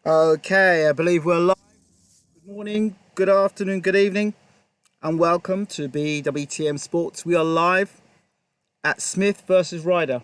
Okay, I believe we're live. Good morning, good afternoon, good evening, and welcome to BWTM Sports. We are live at Smith versus Ryder.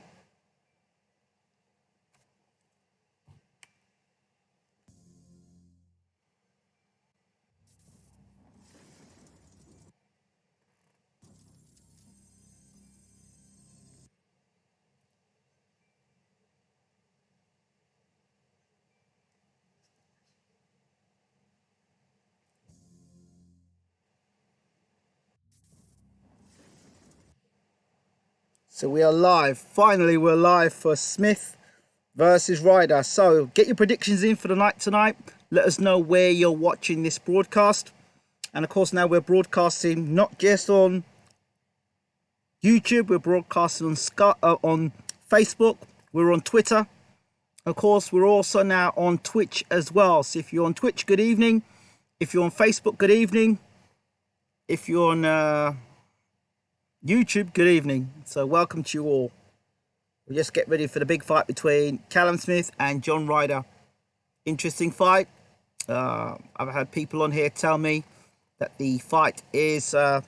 So we are live. Finally, we're live for Smith versus Ryder. So get your predictions in for the night tonight. Let us know where you're watching this broadcast. And of course, now we're broadcasting not just on YouTube, we're broadcasting on Facebook, we're on Twitter. Of course, we're also now on Twitch as well. So if you're on Twitch, good evening. If you're on Facebook, good evening. If you're on YouTube, good evening. So welcome to you all. We'll just get ready for the big fight between Callum Smith and John Ryder. Interesting fight. I've had people on here tell me that the fight is that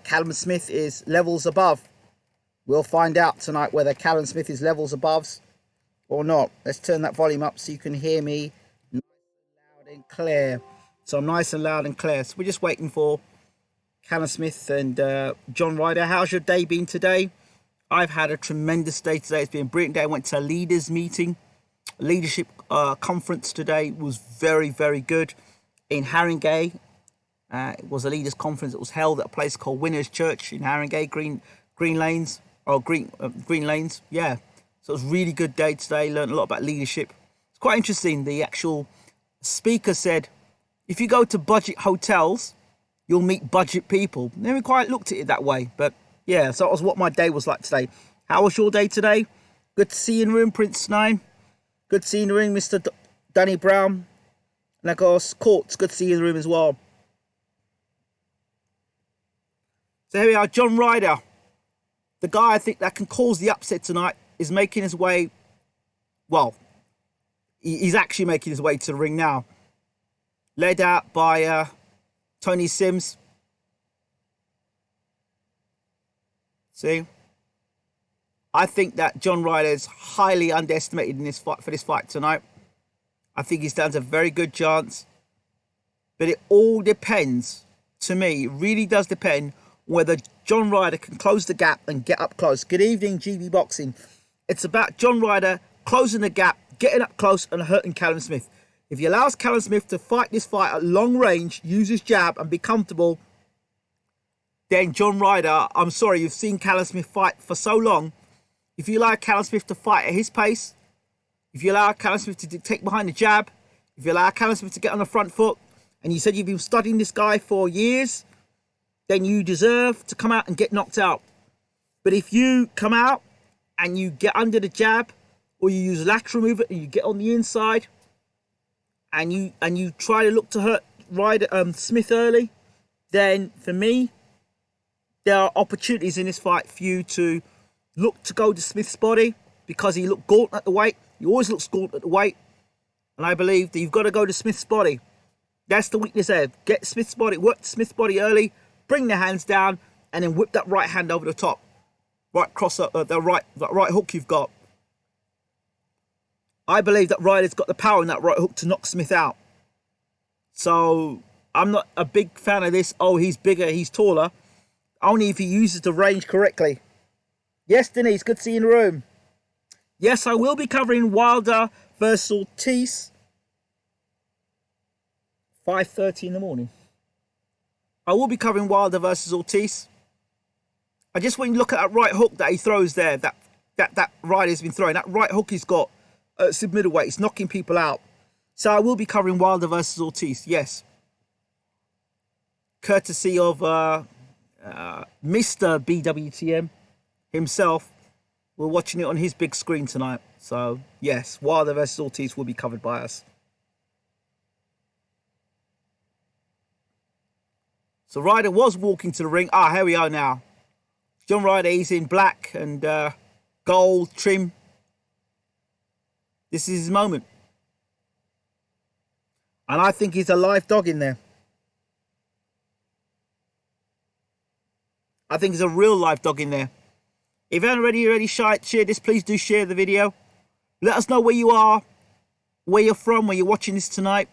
Callum Smith is levels above. We'll find out tonight whether Callum Smith is levels above or not. Let's turn that volume up so you can hear me nice and loud and clear. So I'm nice and loud and clear. So we're just waiting for Callum Smith and John Ryder. How's your day been today? I've had a tremendous day today. It's been a brilliant day. I went to a leaders meeting, a leadership conference today. It was very, very good in Haringey. It was a leaders conference. It was held at a place called Winners Church in Haringey, Green Lanes, or Green Lanes. Yeah. So it was a really good day today. Learned a lot about leadership. It's quite interesting. The actual speaker said, if you go to budget hotels, you'll meet budget people. Never quite looked at it that way, but yeah, so that was what my day was like today. How was your day today? Good to see you in the room, Prince 9. Good to see you in the room, Mr. Danny Brown. And of course, Courts, good to see you in the room as well. So here we are, John Ryder. The guy I think that can cause the upset tonight is making his way, well, he's actually making his way to the ring now. Led out by Tony Sims. See, I think that John Ryder is highly underestimated in this fight for this fight tonight. I think he stands a very good chance, but it all depends. To me, it really does depend whether John Ryder can close the gap and get up close. Good evening, GB Boxing. It's about John Ryder closing the gap, getting up close and hurting Callum Smith. If he allows Callum Smith to fight this fight at long range, use his jab and be comfortable, then John Ryder, I'm sorry, you've seen Callum Smith fight for so long. If you allow Callum Smith to fight at his pace, if you allow Callum Smith to take behind the jab, if you allow Callum Smith to get on the front foot, and you said you've been studying this guy for years, then you deserve to come out and get knocked out. But if you come out and you get under the jab, or you use lateral movement and you get on the inside, and you try to look to hurt Ryder Smith early, then for me, there are opportunities in this fight for you to look to go to Smith's body because he looked gaunt at the weight. He always looks gaunt at the weight. And I believe that you've got to go to Smith's body. That's the weakness there. Get Smith's body, work Smith's body early, bring the hands down, and then whip that right hand over the top. Right cross up, the right hook you've got. I believe that Ryder's got the power in that right hook to knock Smith out. So I'm not a big fan of this. Oh, he's bigger, he's taller. Only if he uses the range correctly. Yes, Denise, good to see you in the room. Yes, I will be covering Wilder versus Ortiz. 5:30 in the morning. I will be covering Wilder versus Ortiz. I just want you to look at that right hook that he throws there. That Ryder's been throwing. That right hook he's got at middleweight. It's knocking people out. So I will be covering Wilder versus Ortiz. Yes. Courtesy of Mr. BWTM himself. We're watching it on his big screen tonight. So, yes, Wilder versus Ortiz will be covered by us. So, Ryder was walking to the ring. Here we are now. John Ryder, he's in black and gold trim. This is his moment. And I think he's a live dog in there. I think he's a real live dog in there. If you haven't already shared this, please do share the video. Let us know where you are, where you're from, where you're watching this tonight.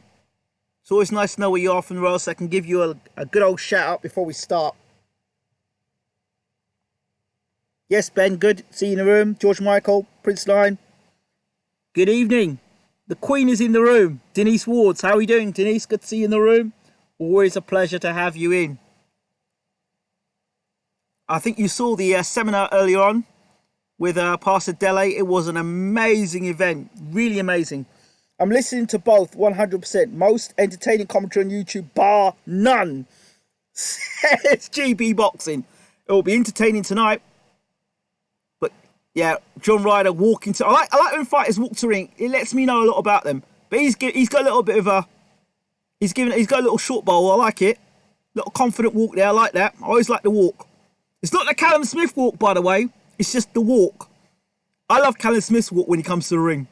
It's always nice to know where you are from the world, so I can give you a good old shout out before we start. Yes, Ben, good. See you in the room. George Michael, Prince Line. Good evening. The Queen is in the room. Denise Wards, how are you doing, Denise? Good to see you in the room. Always a pleasure to have you in. I think you saw the seminar earlier on with Pastor Dele. It was an amazing event. Really amazing. I'm listening to both 100%. Most entertaining commentary on YouTube, bar none. It's GB Boxing. It will be entertaining tonight. But yeah, John Ryder walking to. I like when fighters walk to ring. It lets me know a lot about them. But he's got a little bit of a. He's got a little short bowl. I like it. Little confident walk there. I like that. I always like the walk. It's not the Callum Smith walk, by the way. It's just the walk. I love Callum Smith's walk when he comes to the ring.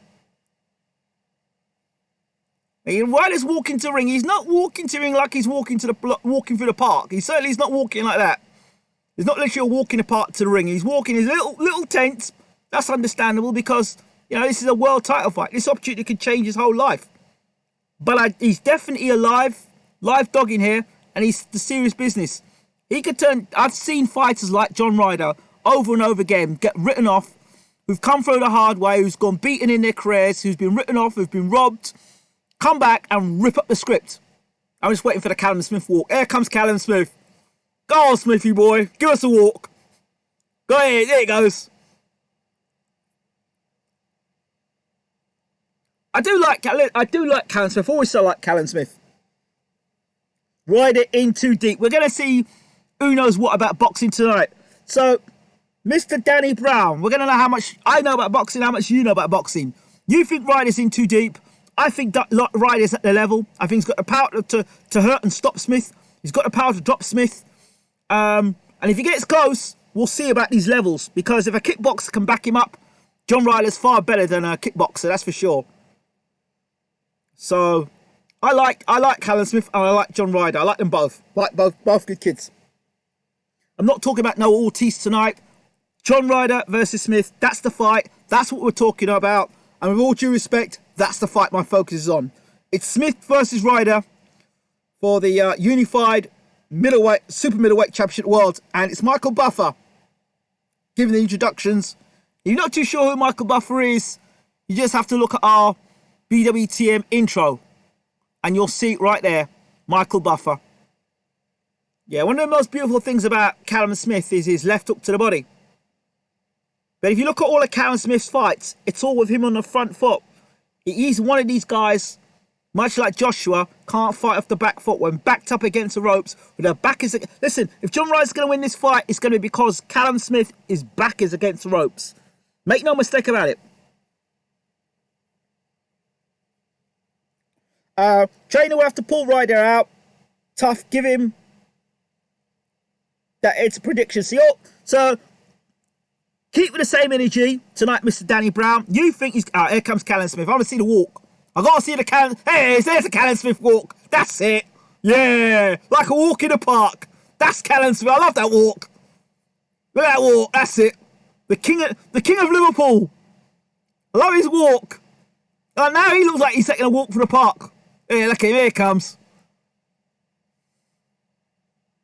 And Ryder's walking to the ring. He's not walking to the ring like he's walking through the park. He certainly is not walking like that. He's not literally walking apart to the ring. He's walking his little tense. That's understandable because, you know, this is a world title fight. This opportunity could change his whole life. But he's definitely a live dog in here, and he's the serious business. He could turn. I've seen fighters like John Ryder over and over again get written off, who've come through the hard way, who's gone beaten in their careers, who's been written off, who've been robbed, come back and rip up the script. I'm just waiting for the Callum Smith walk. Here comes Callum Smith. Go on, Smithy boy. Give us a walk. Go ahead. There it goes. I do like Callum Smith. Always so like Callum Smith. Ryder in too deep. We're going to see who knows what about boxing tonight. So, Mr. Danny Brown, we're going to know how much I know about boxing, how much you know about boxing. You think Ryder's in too deep. I think Ryder's at the level. I think he's got the power to hurt and stop Smith. He's got the power to drop Smith. And if he gets close, we'll see about these levels. Because if a kickboxer can back him up, John Ryder's far better than a kickboxer, that's for sure. So, I like Callum Smith and I like John Ryder. I like them both. I like both good kids. I'm not talking about no Ortiz tonight. John Ryder versus Smith. That's the fight. That's what we're talking about. And with all due respect, that's the fight my focus is on. It's Smith versus Ryder for the unified super middleweight championship world. And it's Michael Buffer giving the introductions. If you're not too sure who Michael Buffer is, you just have to look at our BWTM intro. And you'll see it right there. Michael Buffer. Yeah, one of the most beautiful things about Callum Smith is his left hook to the body. But if you look at all of Callum Smith's fights, it's all with him on the front foot. He's one of these guys, much like Joshua, can't fight off the back foot when backed up against the ropes. With their back is... Listen, if John Ryder's going to win this fight, it's going to be because Callum Smith, his back is against the ropes. Make no mistake about it. Trainer will have to pull Ryder out. Tough, give him... It's a prediction. So keep with the same energy tonight, Mr. Danny Brown. You think he's... here comes Callum Smith. I want to see the walk. I got to see the Callum... Hey, there's a Callum Smith walk. That's it. Yeah. Like a walk in the park. That's Callum Smith. I love that walk. Look at that walk. That's it. The king of Liverpool. I love his walk. Now he looks like he's taking a walk for the park. Yeah, look at him. Here he comes.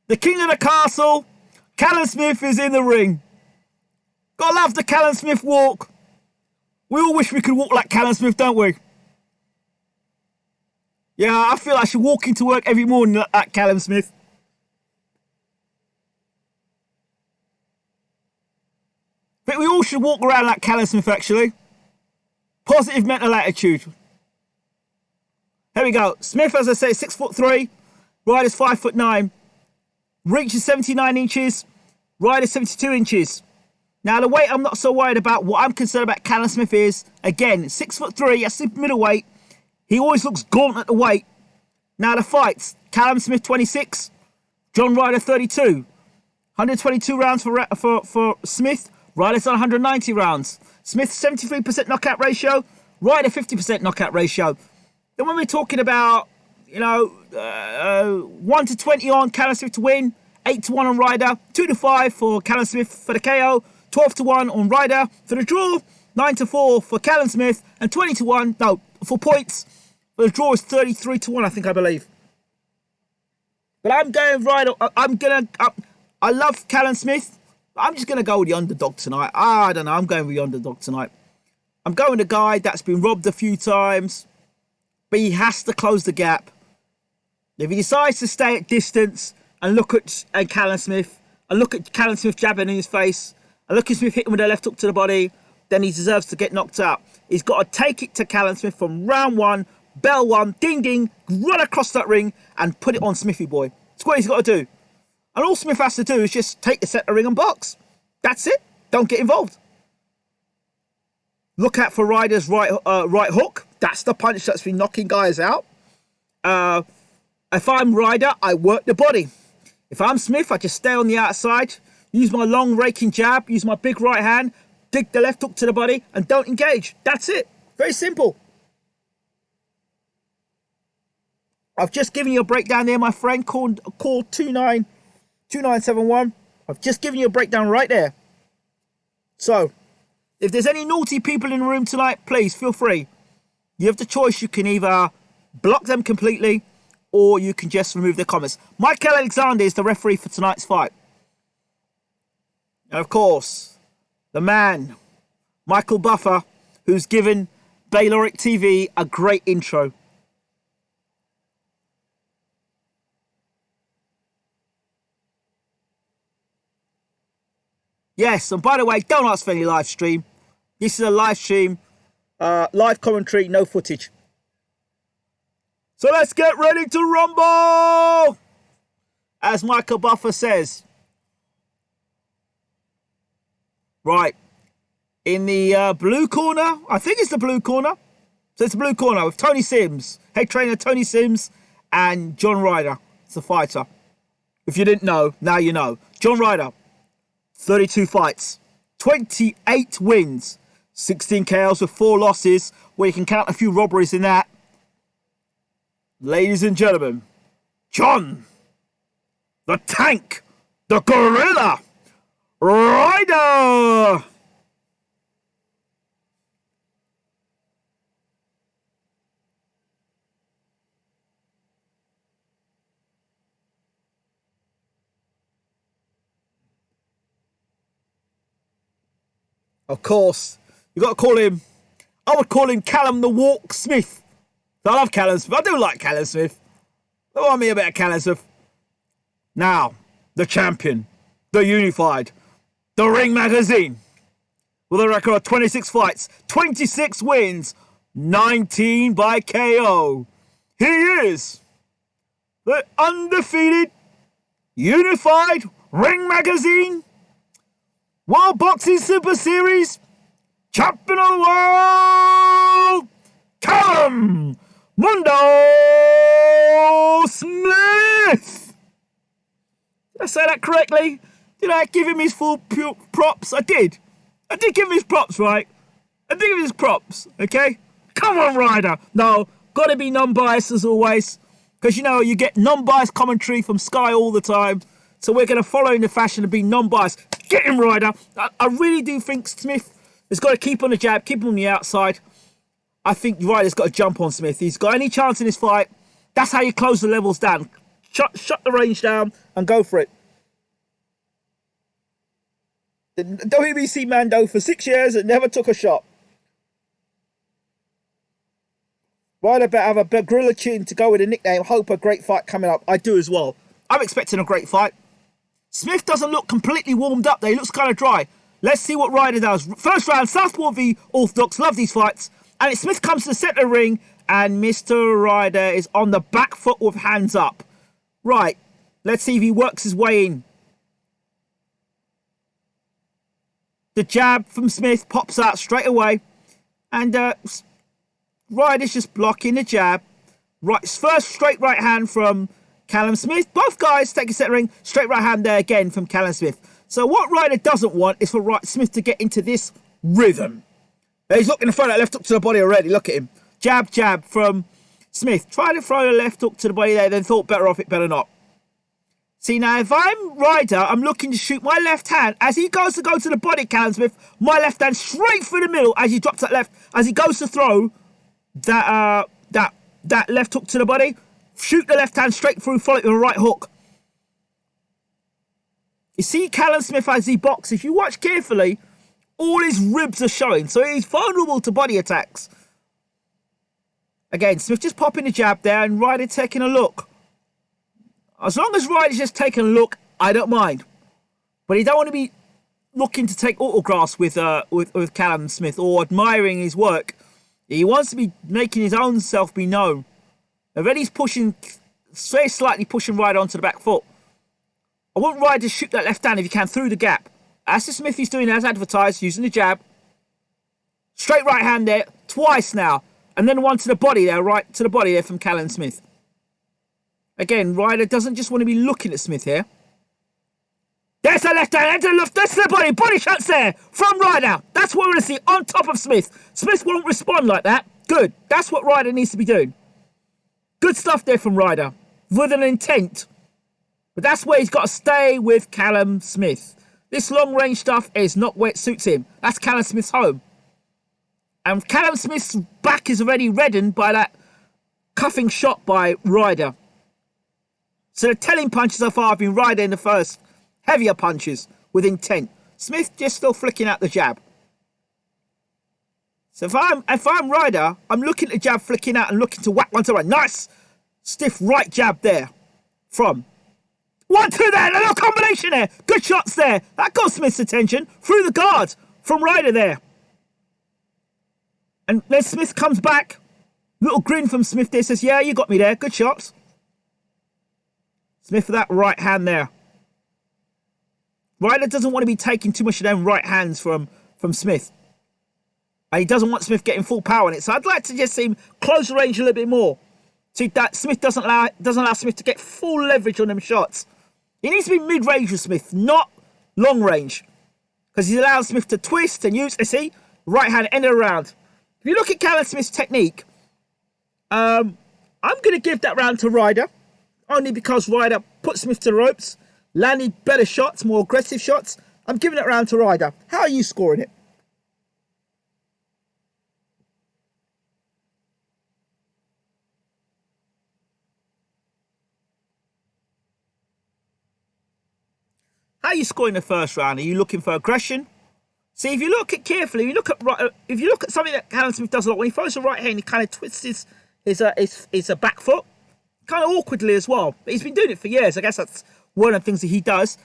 The king of the castle. Callum Smith is in the ring. Gotta love the Callum Smith walk. We all wish we could walk like Callum Smith, don't we? Yeah, I feel I should walk into work every morning like Callum Smith. I think we all should walk around like Callum Smith, actually. Positive mental attitude. Here we go. Smith, as I say, 6'3". Ryder's 5'9". Reach is 79 inches. Ryder 72 inches. Now, the weight I'm not so worried about. What I'm concerned about Callum Smith is, again, 6'3", a super middleweight. He always looks gaunt at the weight. Now, the fights. Callum Smith, 26. John Ryder, 32. 122 rounds for Smith. Ryder's on 190 rounds. Smith, 73% knockout ratio. Ryder, 50% knockout ratio. Then when we're talking about You know, 1 to 20 on Callum Smith to win, 8 to 1 on Ryder, 2 to 5 for Callum Smith for the KO, 12 to 1 on Ryder for the draw, 9 to 4 for Callum Smith, and 20 to 1, no, for points. The draw is 33 to 1, I believe. But I'm going Ryder. I love Callum Smith. I'm just going to go with the underdog tonight. I don't know. I'm going with the underdog tonight. I'm going with a guy that's been robbed a few times, but he has to close the gap. If he decides to stay at distance and look at Callum Smith, and look at Callum Smith jabbing in his face, and look at Smith hitting with a left hook to the body, then he deserves to get knocked out. He's got to take it to Callum Smith from round one, bell one, ding ding, run across that ring and put it on Smithy boy. That's what he's got to do. And all Smith has to do is just take the centre ring and box. That's it. Don't get involved. Look out for Ryder's right hook. That's the punch that's been knocking guys out. If I'm Ryder, I work the body. If I'm Smith, I just stay on the outside, use my long raking jab, use my big right hand, dig the left hook to the body, and don't engage. That's it. Very simple. I've just given you a breakdown there, my friend. Call 2971. I've just given you a breakdown right there. So, if there's any naughty people in the room tonight, please feel free. You have the choice. You can either block them completely or you can just remove their comments. Michael Alexander is the referee for tonight's fight. And of course, the man, Michael Buffer, who's given Bayloric TV a great intro. Yes, and by the way, don't ask for any live stream. This is a live stream, live commentary, no footage. So let's get ready to rumble! As Michael Buffer says. Right. In the blue corner, I think it's the blue corner. So it's the blue corner with Tony Sims, head trainer Tony Sims, and John Ryder. It's a fighter. If you didn't know, now you know. John Ryder, 32 fights, 28 wins, 16 KOs with 4 losses, where you can count a few robberies in that. Ladies and gentlemen, John, the Tank, the Gorilla, Ryder. Of course, you got to call him, I would call him Callum the Walk Smith. I love Callum Smith. I do like Callum Smith. Don't want me a bit of Callum Smith. Now, the champion, the unified, the Ring Magazine, with a record of 26 fights, 26 wins, 19 by KO. He is the undefeated, unified Ring Magazine, World Boxing Super Series, champion of the world, Callum Mundo Smith. Did I say that correctly? Did I give him his full props? I did. I did give him his props, right? I did give him his props, okay? Come on, Ryder. No, got to be non-biased as always. Because, you know, you get non-biased commentary from Sky all the time. So we're going to follow in the fashion of being non-biased. Get him, Ryder. I really do think Smith has got to keep on the jab, keep him on the outside. I think Ryder's got to jump on Smith. He's got any chance in this fight. That's how you close the levels down. Shut the range down and go for it. The WBC Mando for 6 years and never took a shot. Ryder better have a gorilla chin to go with a nickname. Hope a great fight coming up. I do as well. I'm expecting a great fight. Smith doesn't look completely warmed up there. He looks kind of dry. Let's see what Ryder does. First round, Southpaw v Orthodox. Love these fights. And Smith comes to the centre ring, and Mr. Ryder is on the back foot with hands up. Right, let's see if he works his way in. The jab from Smith pops out straight away, and Ryder's just blocking the jab. Right, first straight right hand from Callum Smith. Both guys take a centre ring, straight right hand there again from Callum Smith. So what Ryder doesn't want is for Smith to get into this rhythm. He's looking to throw that left hook to the body already. Look at him. Jab, jab from Smith tried to throw the left hook to the body there, then thought better off it, better not. See, now, if I'm Ryder, I'm looking to shoot my left hand. As he goes to go to the body, Callum Smith, my left hand straight through the middle as he drops that left, as he goes to throw that left hook to the body. Shoot the left hand straight through, follow it with a right hook. You see Callum Smith as he boxes, if you watch carefully, all his ribs are showing, so he's vulnerable to body attacks. Again, Smith just popping the jab there and Ryder taking a look. As long as Ryder's just taking a look, I don't mind. But he don't want to be looking to take autographs with Callum Smith or admiring his work. He wants to be making his own self be known. Already he's pushing, very slightly pushing Ryder onto the back foot. I want Ryder to shoot that left hand if he can through the gap. As the Smith he's doing as advertised, using the jab. Straight right hand there, twice now. And then one to the body there, right to the body there from Callum Smith. Again, Ryder doesn't just want to be looking at Smith here. There's the left hand, into the left, that's the body shots there from Ryder. That's what we're going to see on top of Smith. Smith won't respond like that. Good, that's what Ryder needs to be doing. Good stuff there from Ryder, with an intent. But that's where he's got to stay with Callum Smith. This long range stuff is not where it suits him. That's Callum Smith's home. And Callum Smith's back is already reddened by that cuffing shot by Ryder. So the telling punches so far have been Ryder in the first. Heavier punches with intent. Smith just still flicking out the jab. So if I'm Ryder, I'm looking at the jab flicking out and looking to whack one to right. Nice stiff right jab there from 1-2 there. A little combination there. Good shots there. That got Smith's attention. Through the guard from Ryder there. And then Smith comes back. Little grin from Smith there. Says, yeah, you got me there. Good shots. Smith with that right hand there. Ryder doesn't want to be taking too much of them right hands from Smith. And he doesn't want Smith getting full power on it. So I'd like to just see him close the range a little bit more. See that Smith doesn't allow Smith to get full leverage on them shots. He needs to be mid-range with Smith, not long range. Because he allows Smith to twist and use, see, right hand end of the round. If you look at Callum Smith's technique, I'm going to give that round to Ryder. Only because Ryder put Smith to the ropes, landed better shots, more aggressive shots. I'm giving it round to Ryder. How are you scoring it? How are you scoring the first round? Are you looking for aggression? See, if you look at carefully, if you look at something that Callum Smith does a lot, when he throws the right hand, he kind of twists his back foot, kind of awkwardly as well. But he's been doing it for years. I guess that's one of the things that he does.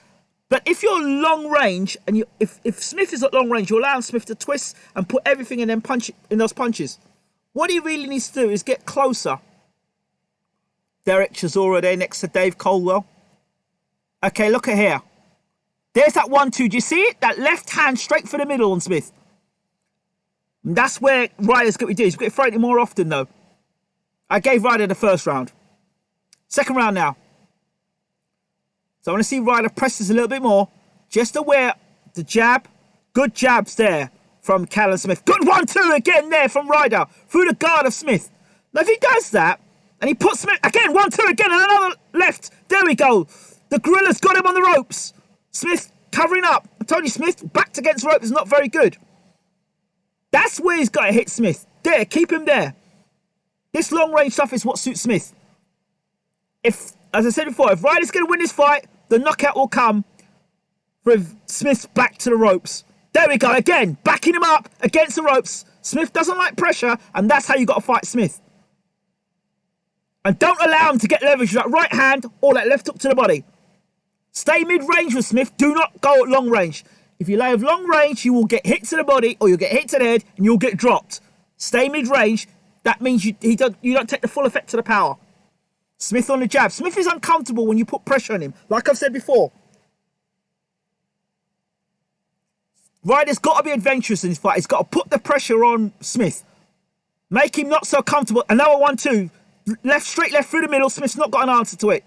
But if you're long range, and if Smith is at long range, you're allowing Smith to twist and put everything in those punches. What he really needs to do is get closer. Derek Chisora there next to Dave Coldwell. Okay, look at here. There's that 1-2. Do you see it? That left hand straight for the middle on Smith. And that's where Ryder's got to do. He's got to throw it more often, though. I gave Ryder the first round. Second round now. So I want to see Ryder presses a little bit more. Just aware the jab. Good jabs there from Callum Smith. Good 1-2 again there from Ryder. Through the guard of Smith. Now if he does that, and he puts Smith, again, 1-2 again, and another left. There we go. The Gorilla's got him on the ropes. Smith covering up. I told you, Smith backed against rope is not very good. That's where he's got to hit Smith. There, keep him there. This long range stuff is what suits Smith. If, as I said before, if Ryder's going to win this fight, the knockout will come with Smith back to the ropes. There we go, again, backing him up against the ropes. Smith doesn't like pressure, and that's how you got to fight Smith. And don't allow him to get leverage with that right hand or that left hook to the body. Stay mid-range with Smith. Do not go at long range. If you lay with long range, you will get hit to the body or you'll get hit to the head and you'll get dropped. Stay mid-range. That means you don't take the full effect of the power. Smith on the jab. Smith is uncomfortable when you put pressure on him. Like I've said before. Ryder's got to be adventurous in this fight. He's got to put the pressure on Smith. Make him not so comfortable. Another 1-2. Straight left through the middle. Smith's not got an answer to it.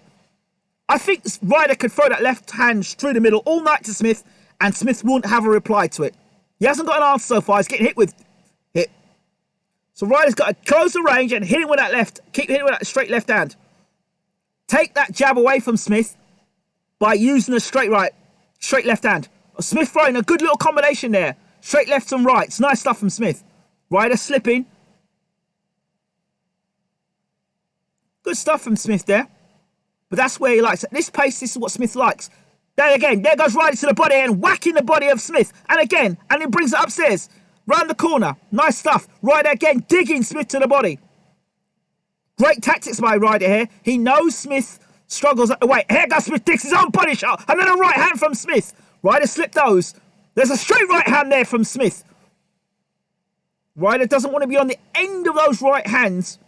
I think Ryder could throw that left hand through the middle all night to Smith, and Smith wouldn't have a reply to it. He hasn't got an answer so far. He's getting hit with it. So Ryder's got to close the range and hit him with that left. Keep hitting with that straight left hand. Take that jab away from Smith by using the straight left hand. Smith throwing a good little combination there. Straight lefts and rights. Nice stuff from Smith. Ryder slipping. Good stuff from Smith there. But that's where he likes it. This pace, this is what Smith likes. Then again, there goes Ryder to the body and whacking the body of Smith. And again, and he brings it upstairs. Round the corner. Nice stuff. Ryder again digging Smith to the body. Great tactics by Ryder here. He knows Smith struggles at the weight. Here goes Smith, digs his own body shot. And then a right hand from Smith. Ryder slipped those. There's a straight right hand there from Smith. Ryder doesn't want to be on the end of those right hands.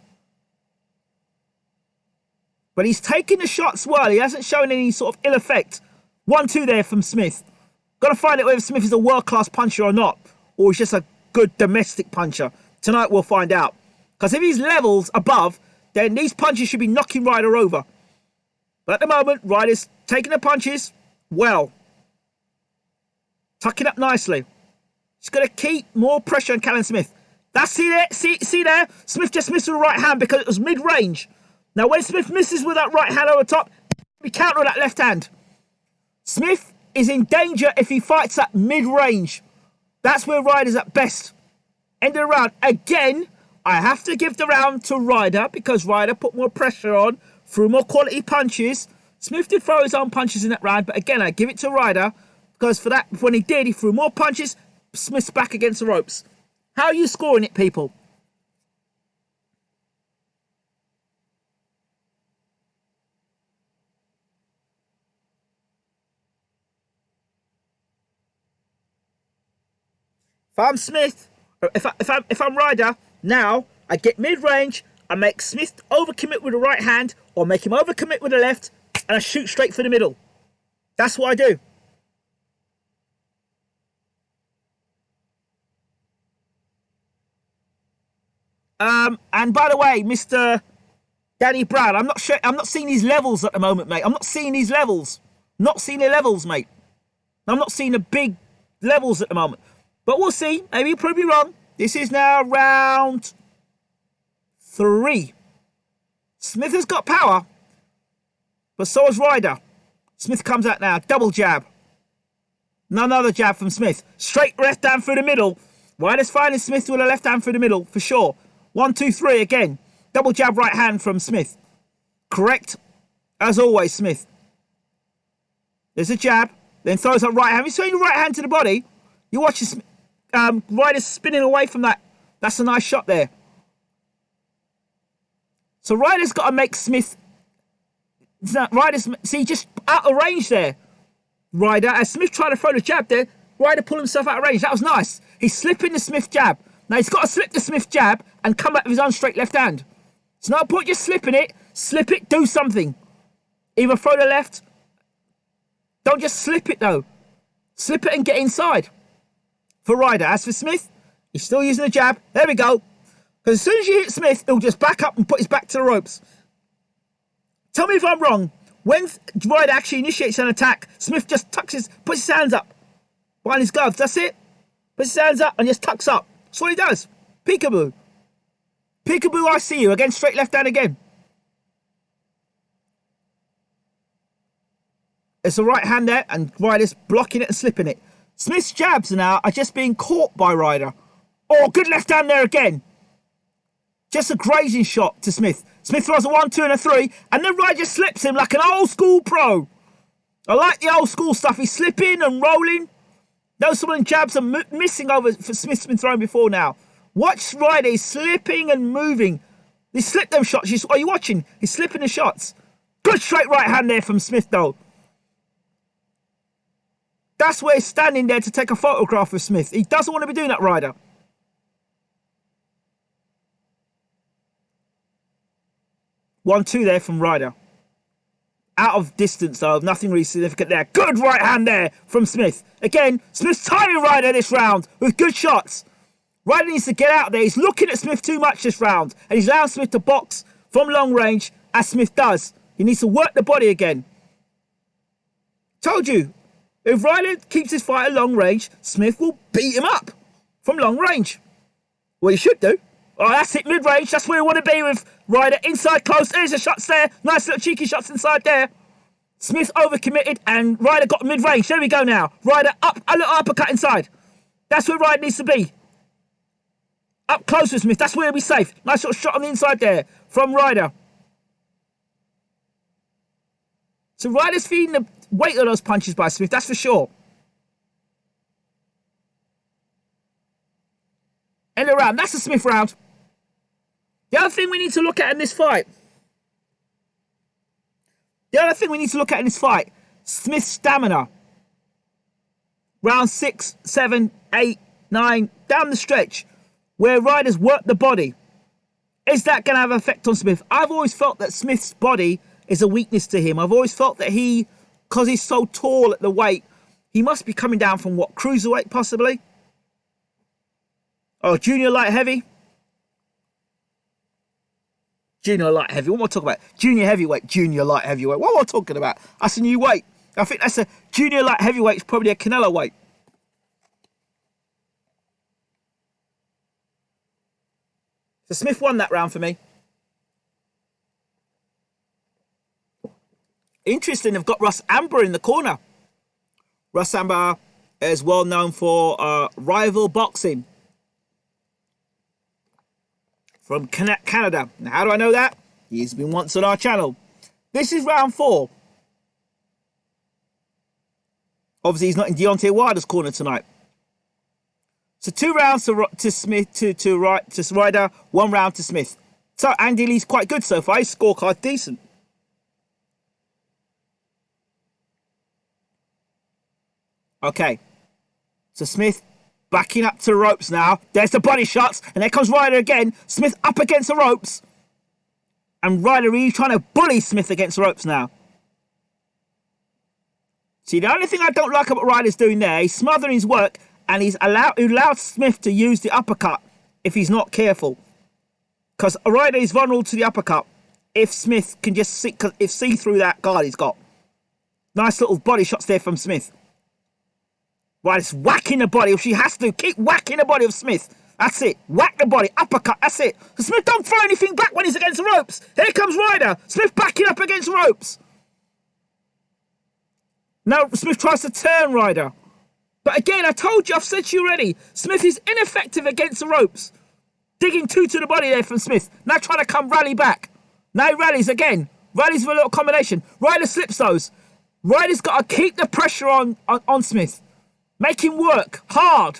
But he's taking the shots well. He hasn't shown any sort of ill effect. 1-2 there from Smith. Got to find out whether Smith is a world-class puncher or not. Or he's just a good domestic puncher. Tonight we'll find out. Because if he's levels above, then these punches should be knocking Ryder over. But at the moment, Ryder's taking the punches well. Tucking up nicely. He's going to keep more pressure on Callum Smith. See there? Smith just missed with the right hand because it was mid-range. Now when Smith misses with that right hand over top, he counter with that left hand. Smith is in danger if he fights at mid-range. That's where Ryder's at best. End of the round. Again, I have to give the round to Ryder because Ryder put more pressure on, threw more quality punches. Smith did throw his own punches in that round, but again, I give it to Ryder because for that, when he did, he threw more punches. Smith's back against the ropes. How are you scoring it, people? If I'm Smith, if I'm Ryder, now I get mid-range, I make Smith overcommit with the right hand or make him overcommit with the left and I shoot straight for the middle. That's what I do. And by the way, Mr. Danny Brown, I'm not seeing these levels at the moment, mate. I'm not seeing these levels. Not seeing the levels, mate. I'm not seeing the big levels at the moment. But we'll see. Maybe you'll prove me wrong. This is now round 3. Smith has got power. But so has Ryder. Smith comes out now. Double jab. Another jab from Smith. Straight left hand through the middle. Ryder's finding Smith with a left hand through the middle, for sure. 1, 2, 3 again. Double jab right hand from Smith. Correct. As always, Smith. There's a jab. Then throws a right hand. He's throwing the right hand to the body. You watch his, Ryder's spinning away from that. That's a nice shot there. So Ryder's got to make Smith... see, just out of range there. Ryder, as Smith tried to throw the jab there, Ryder pulled himself out of range. That was nice. He's slipping the Smith jab. Now he's got to slip the Smith jab and come back with his own straight left hand. It's no point just slipping it. Slip it, do something. Either throw the left. Don't just slip it though. Slip it and get inside. For Ryder. As for Smith, he's still using the jab. There we go. Because as soon as you hit Smith, he'll just back up and put his back to the ropes. Tell me if I'm wrong. When Ryder actually initiates an attack, Smith just puts his hands up behind his gloves. That's it. Puts his hands up and just tucks up. That's what he does. Peekaboo. Peekaboo, I see you. Again, straight left hand again. It's the right hand there, and Ryder's blocking it and slipping it. Smith's jabs now are just being caught by Ryder. Oh, good left hand there again. Just a grazing shot to Smith. Smith throws a 1, 2 and a 3, and then Ryder just slips him like an old school pro. I like the old school stuff. He's slipping and rolling. Those some of them jabs are missing over for Smith's been thrown before now. Watch Ryder. He's slipping and moving. He slipped them shots. Are you watching? He's slipping the shots. Good straight right hand there from Smith, though. That's where he's standing there to take a photograph of Smith. He doesn't want to be doing that, Ryder. One, two there from Ryder. Out of distance, though. Nothing really significant there. Good right hand there from Smith. Again, Smith's timing Ryder this round with good shots. Ryder needs to get out there. He's looking at Smith too much this round. And he's allowing Smith to box from long range, as Smith does. He needs to work the body again. Told you. If Ryder keeps his fight at long range, Smith will beat him up from long range. Well, he should do. Oh, that's it, mid-range. That's where we want to be with Ryder. Inside close. There's the shots there. Nice little cheeky shots inside there. Smith overcommitted and Ryder got mid-range. There we go now. Ryder up, a little uppercut inside. That's where Ryder needs to be. Up close with Smith. That's where he'll be safe. Nice little shot on the inside there from Ryder. So Ryder's feeding the weight of those punches by Smith, that's for sure. End of round. That's the Smith round. The other thing we need to look at in this fight. Smith's stamina. Round 6, 7, 8, 9, down the stretch, where Ryder's worked the body. Is that going to have an effect on Smith? I've always felt that Smith's body is a weakness to him. I've always felt that because he's so tall at the weight, he must be coming down from what, cruiserweight possibly? Oh, junior light heavy? Junior light heavy. What am I talking about? Junior heavyweight, junior light heavyweight. What am I talking about? That's a new weight. I think that's a junior light heavyweight. It's probably a Canelo weight. So Smith won that round for me. Interesting, they've got Russ Amber in the corner. Russ Amber is well known for rival boxing. From Canada. Now, how do I know that? He's been once on our channel. This is round 4. Obviously, he's not in Deontay Wilder's corner tonight. So 2 rounds to Smith to Ryder, 1 round to Smith. So Andy Lee's quite good so far. His scorecard decent. Okay. So Smith backing up to the ropes now. There's the body shots. And there comes Ryder again. Smith up against the ropes. And Ryder really trying to bully Smith against the ropes now. See, the only thing I don't like about Ryder's doing there, he's smothering his work and he allowed Smith to use the uppercut if he's not careful. Because Ryder is vulnerable to the uppercut if Smith can just see through that guard he's got. Nice little body shots there from Smith. Ryder's whacking the body. She has to keep whacking the body of Smith. That's it. Whack the body. Uppercut. That's it. Smith don't throw anything back when he's against the ropes. Here comes Ryder. Smith backing up against the ropes. Now Smith tries to turn Ryder. But again, I told you, I've said to you already, Smith is ineffective against the ropes. Digging 2 to the body there from Smith. Now trying to come rally back. Now he rallies again. Rallies with a little combination. Ryder slips those. Ryder's got to keep the pressure on Smith. Make him work hard.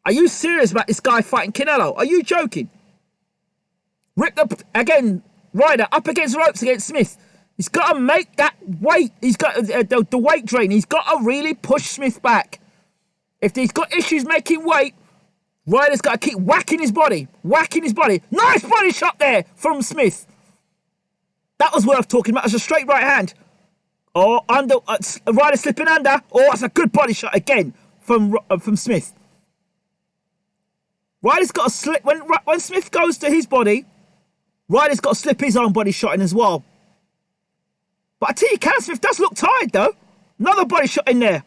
Are you serious about this guy fighting Canelo? Are you joking? Again, Ryder up against the ropes against Smith. He's got to make that weight. He's got the weight drain. He's got to really push Smith back. If he's got issues making weight, Ryder's got to keep whacking his body. Whacking his body. Nice body shot there from Smith. That was worth talking about. It's a straight right hand. Or under Ryder slipping under. Oh, that's a good body shot again from Smith. Ryder's got to slip when Smith goes to his body. Ryder's got to slip his own body shot in as well. But I tell you, Callum Smith does look tired though. Another body shot in there.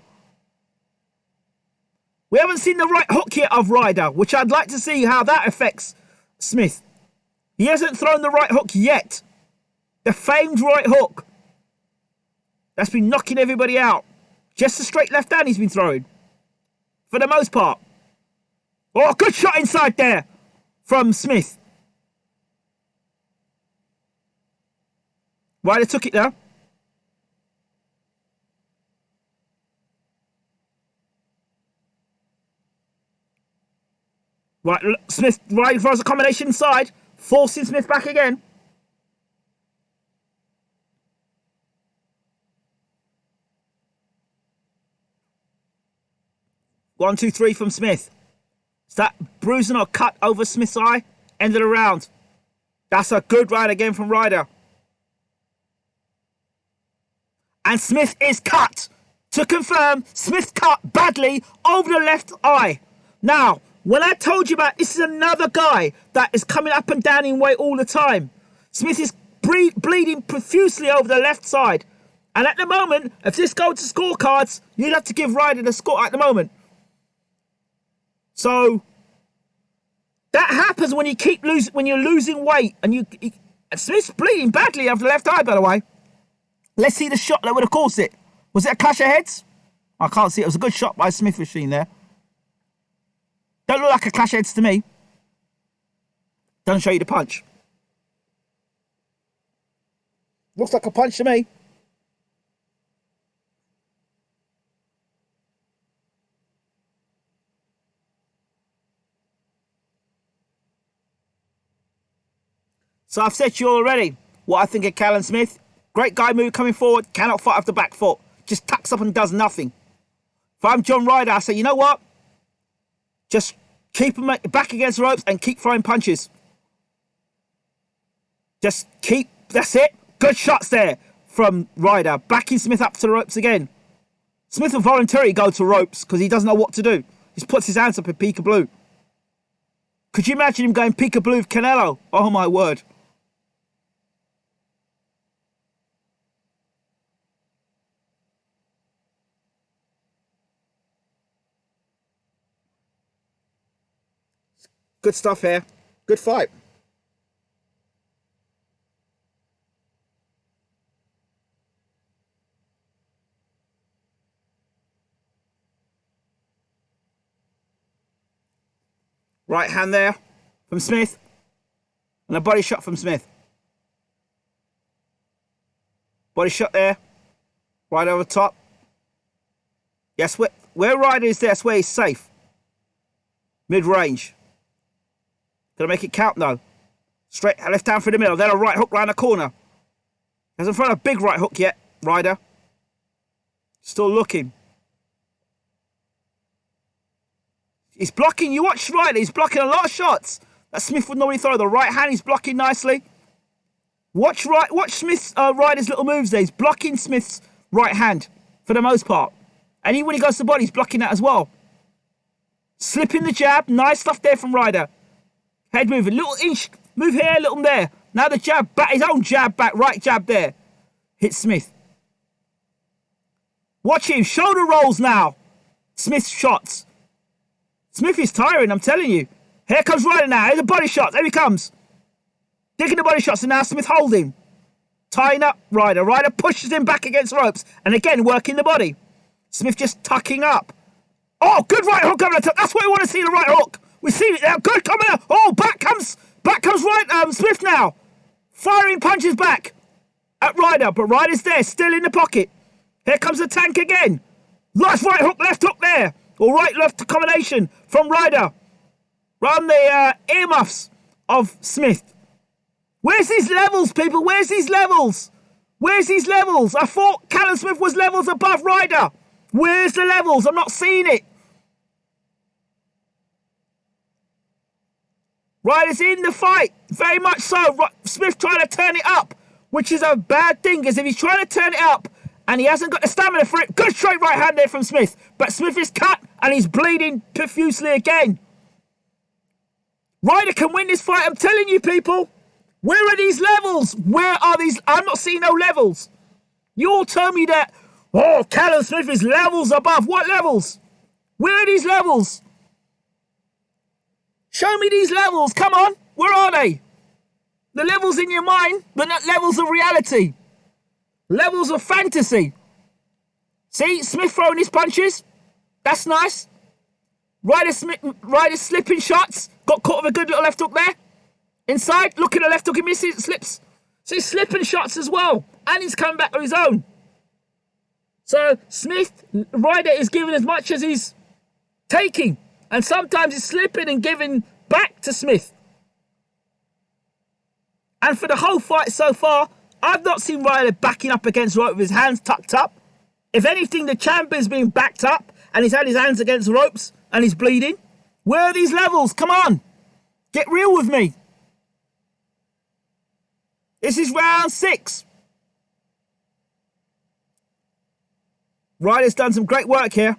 We haven't seen the right hook yet of Ryder, which I'd like to see how that affects Smith. He hasn't thrown the right hook yet. The famed right hook. That's been knocking everybody out. Just a straight left hand he's been throwing. For the most part. Oh, good shot inside there from Smith. Ryder took it there. Right, Smith, Ryder throws a combination inside. Forcing Smith back again. One, two, three from Smith. Is that bruising or cut over Smith's eye? End of the round. That's a good round again from Ryder. And Smith is cut. To confirm, Smith cut badly over the left eye. Now, when I told you about this is another guy that is coming up and down in weight all the time. Smith is bleeding profusely over the left side. And at the moment, if this goes to scorecards, you'd have to give Ryder the score at the moment. So, That happens when you when you're losing weight, and Smith's bleeding badly out of the left eye, by the way. Let's see the shot that would have caused it. Was it a clash of heads? I can't see. It was a good shot by Smith machine there. Don't look like a clash of heads to me. Doesn't show you the punch. Looks like a punch to me. So I've said to you already what I think of Callum Smith. Great guy move coming forward, cannot fight off the back foot. Just tucks up and does nothing. If I'm John Ryder, I say, you know what? Just keep him back against the ropes and keep throwing punches. Just keep, that's it. Good shots there from Ryder. Backing Smith up to the ropes again. Smith will voluntarily go to ropes because he doesn't know what to do. He just puts his hands up in peekaboo. Could you imagine him going peekaboo with Canelo? Oh my word. Good stuff here. Good fight. Right hand there from Smith. And a body shot from Smith. Body shot there. Right over top. Yes, where Ryder is there, that's where he's safe. Mid-range. Gonna make it count though. Straight left hand through the middle. Then a right hook round the corner. Hasn't thrown a big right hook yet, Ryder. Still looking. He's blocking. You watch Ryder. He's blocking a lot of shots that Smith would normally throw. The right hand, he's blocking nicely. Watch Smith's Ryder's little moves there. He's blocking Smith's right hand for the most part. And even when he goes to the body, he's blocking that as well. Slipping the jab. Nice stuff there from Ryder. Head move, a little inch, move here, a little there. Now the jab back, his own jab back, right jab there. Hit Smith. Watch him, shoulder rolls now. Smith's shots. Smith is tiring, I'm telling you. Here comes Ryder now, here's the body shots, there he comes. Digging the body shots, and now Smith holding. Tying up Ryder. Ryder pushes him back against ropes, and again working the body. Smith just tucking up. Oh, good right hook over the top, that's what we want to see, the right hook. We see it now. Good coming out. Oh, back comes Smith now. Firing punches back at Ryder, but Ryder's there, still in the pocket. Here comes the tank again. Nice right hook, left hook there. Or right left combination from Ryder. Round the earmuffs of Smith. Where's these levels, people? Where's these levels? Where's these levels? I thought Callum Smith was levels above Ryder. Where's the levels? I'm not seeing it. Ryder's in the fight, very much so. Smith trying to turn it up, which is a bad thing, because if he's trying to turn it up and he hasn't got the stamina for it, good straight right hand there from Smith. But Smith is cut and he's bleeding profusely again. Ryder can win this fight, I'm telling you, people. Where are these levels? Where are these? I'm not seeing no levels. You all tell me that, oh, Callum Smith is levels above. What levels? Where are these levels? Show me these levels. Come on. Where are they? The levels in your mind, but not levels of reality. Levels of fantasy. See, Smith throwing his punches. That's nice. Ryder slipping shots. Got caught with a good little left hook there. Inside, look at the left hook, he misses, slips. So he's slipping shots as well. And he's coming back on his own. So Ryder is giving as much as he's taking. And sometimes he's slipping and giving back to Smith. And for the whole fight so far, I've not seen Ryder backing up against rope with his hands tucked up. If anything, the champion's been backed up and he's had his hands against ropes and he's bleeding. Where are these levels? Come on. Get real with me. This is round 6. Ryder's done some great work here.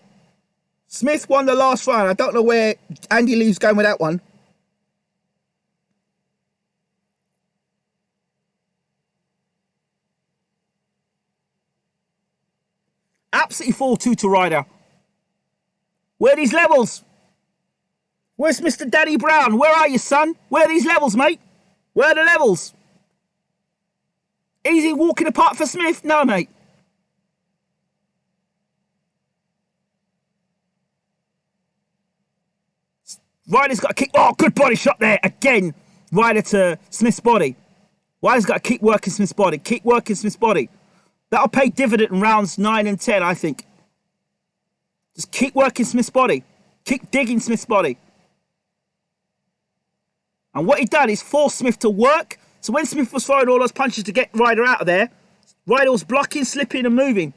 Smith won the last round. I don't know where Andy Lee's going with that one. Absolutely 4-2 to Ryder. Where are these levels? Where's Mr. Danny Brown? Where are you, son? Where are these levels, mate? Where are the levels? Easy walking apart for Smith? No, mate. Ryder's got to keep... Oh, good body shot there. Again, Ryder to Smith's body. Ryder's got to keep working Smith's body. Keep working Smith's body. That'll pay dividend in rounds 9 and 10, I think. Just keep working Smith's body. Keep digging Smith's body. And what he done is force Smith to work. So when Smith was throwing all those punches to get Ryder out of there, Ryder was blocking, slipping and moving.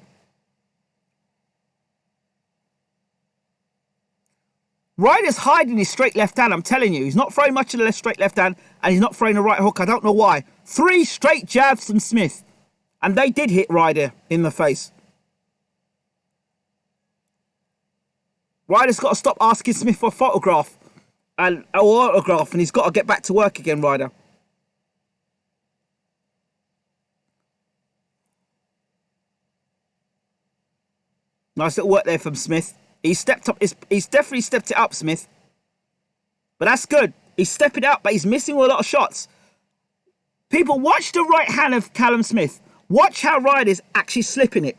Ryder's hiding his straight left hand, I'm telling you. He's not throwing much of the straight left hand, and he's not throwing a right hook. I don't know why. 3 straight jabs from Smith. And they did hit Ryder in the face. Ryder's got to stop asking Smith for a photograph and an autograph, and he's got to get back to work again, Ryder. Nice little work there from Smith. He's stepped up. He's definitely stepped it up, Smith. But that's good. He's stepping up, but he's missing a lot of shots. People, watch the right hand of Callum Smith. Watch how Ryder's actually slipping it.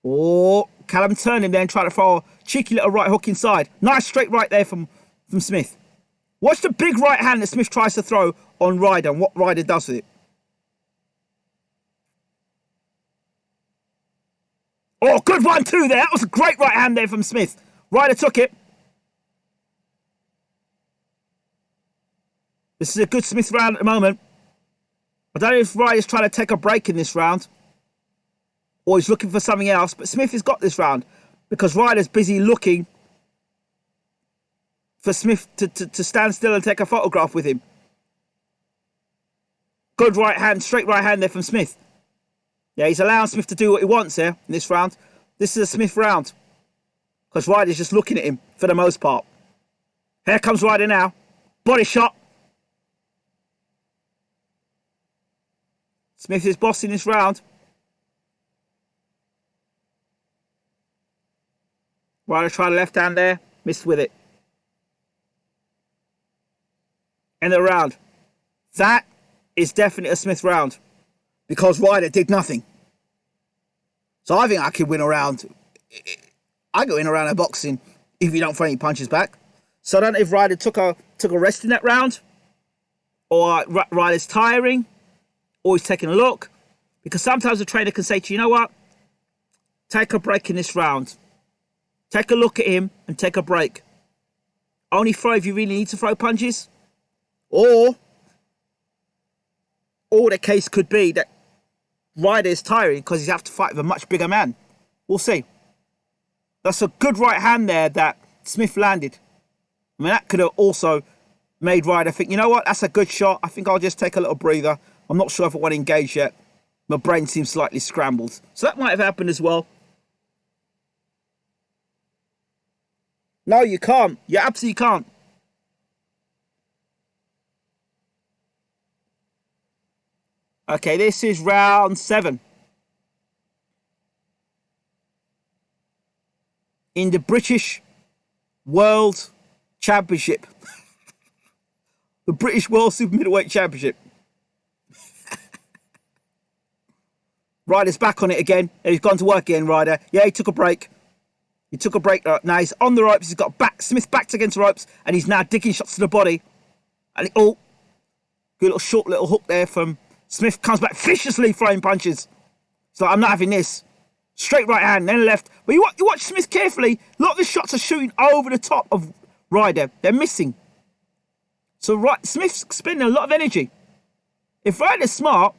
Oh, Callum turned him there and tried to throw a cheeky little right hook inside. Nice straight right there from Smith. Watch the big right hand that Smith tries to throw on Ryder and what Ryder does with it. Oh, good 1-2 there. That was a great right hand there from Smith. Ryder took it. This is a good Smith round at the moment. I don't know if Ryder's trying to take a break in this round or he's looking for something else, but Smith has got this round because Ryder's busy looking for Smith to stand still and take a photograph with him. Good right hand, straight right hand there from Smith. Yeah, he's allowing Smith to do what he wants here in this round. This is a Smith round because Ryder's just looking at him for the most part. Here comes Ryder now. Body shot. Smith is bossing this round. Ryder tried a left hand there. Missed with it. End of the round. That is definitely a Smith round because Ryder did nothing. So I think I could win a round. I go in a round of boxing if you don't throw any punches back. So I don't know if Ryder took a rest in that round or Ryder's tiring or he's taking a look. Because sometimes a trainer can say to you, you know what? Take a break in this round. Take a look at him and take a break. Only throw if you really need to throw punches. Or the case could be that Ryder is tiring because he's have to fight with a much bigger man. We'll see. That's a good right hand there that Smith landed. I mean, that could have also made Ryder think, you know what? That's a good shot. I think I'll just take a little breather. I'm not sure if I want to engage yet. My brain seems slightly scrambled. So that might have happened as well. No, you can't. You absolutely can't. Okay, this is round 7. In the British World Championship. The British World Super Middleweight Championship. Ryder's back on it again. He's gone to work again, Ryder. Yeah, he took a break. He took a break. Now he's on the ropes. He's got Smith backed against the ropes. And he's now digging shots to the body. And good little short little hook there from Smith. Comes back viciously throwing punches. So I'm not having this. Straight right hand, then left. But you watch Smith carefully. A lot of the shots are shooting over the top of Ryder. They're missing. So Smith's spending a lot of energy. If Ryder's smart,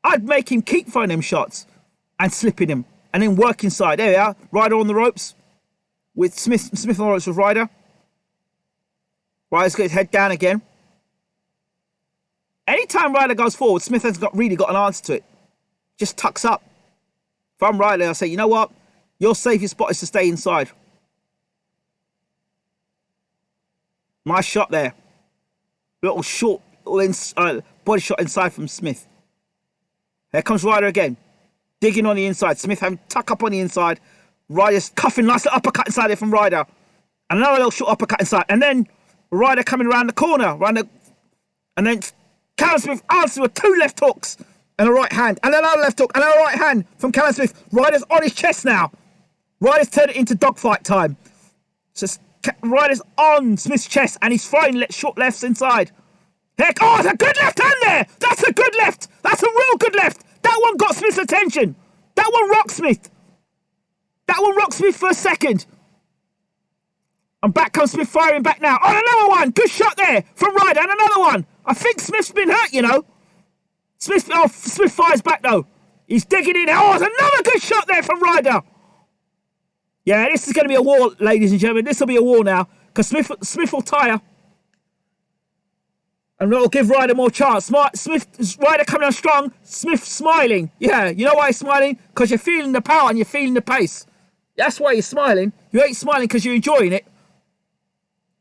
I'd make him keep throwing them shots and slipping him and then work inside. There we are. Ryder on the ropes with Smith on the ropes with Ryder. Ryder's got his head down again. Anytime Ryder goes forward, Smith hasn't really got an answer to it. Just tucks up. If I'm Ryder, I'll say, you know what? Your safest spot is to stay inside. Nice shot there. Little short body shot inside from Smith. Here comes Ryder again. Digging on the inside. Smith having tuck up on the inside. Ryder's cuffing. Nice little uppercut inside there from Ryder. And another little short uppercut inside. And then Ryder coming around the corner. And then Callum Smith answers with 2 left hooks and a right hand. And another left hook and a right hand from Callum Smith. Ryder's on his chest now. Ryder's turned it into dogfight time. So Ryder's on Smith's chest and he's throwing short lefts inside. Heck, oh, it's a good left hand there. That's a good left. That's a real good left. That one got Smith's attention. That one rocked Smith. That one rocked Smith for a second. And back comes Smith firing back now. Oh, another one. Good shot there from Ryder and another one. I think Smith's been hurt, you know. Smith fires back though. He's digging in. Oh, it's another good shot there from Ryder. Yeah, this is going to be a war, ladies and gentlemen. This will be a war now. Because Smith will tire. And that'll give Ryder more chance. Ryder coming on strong. Smith smiling. Yeah, you know why he's smiling? Because you're feeling the power and you're feeling the pace. That's why you're smiling. You ain't smiling because you're enjoying it.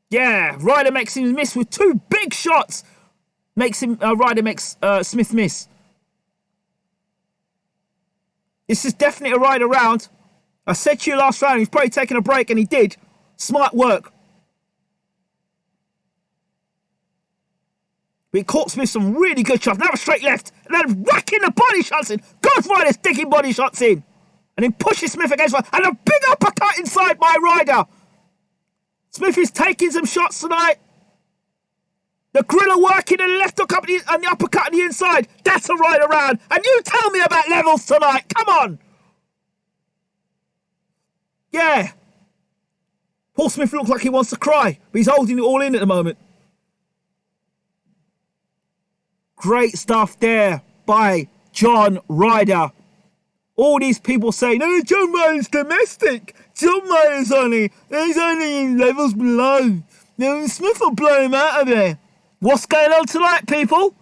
Yeah, Ryder makes him miss with 2 big shots. Ryder makes Smith miss. This is definitely a Ryder round. I said to you last round, he's probably taking a break, and he did. Smart work. But he caught Smith some really good shots. Now a straight left, and then whacking the body shots in. Good Ryder's digging body shots in. And then pushes Smith against one. And a big uppercut inside by Ryder. Smith is taking some shots tonight. The gorilla working and the left hook up and the uppercut on the inside. That's a Ryder round. And you tell me about levels tonight. Come on. Yeah. Paul Smith looks like he wants to cry, but he's holding it all in at the moment. Great stuff there by John Ryder. All these people saying, oh, John Ryder's domestic. John Ryder's he's only in levels below. No, Smith will blow him out of there. What's going on tonight, people?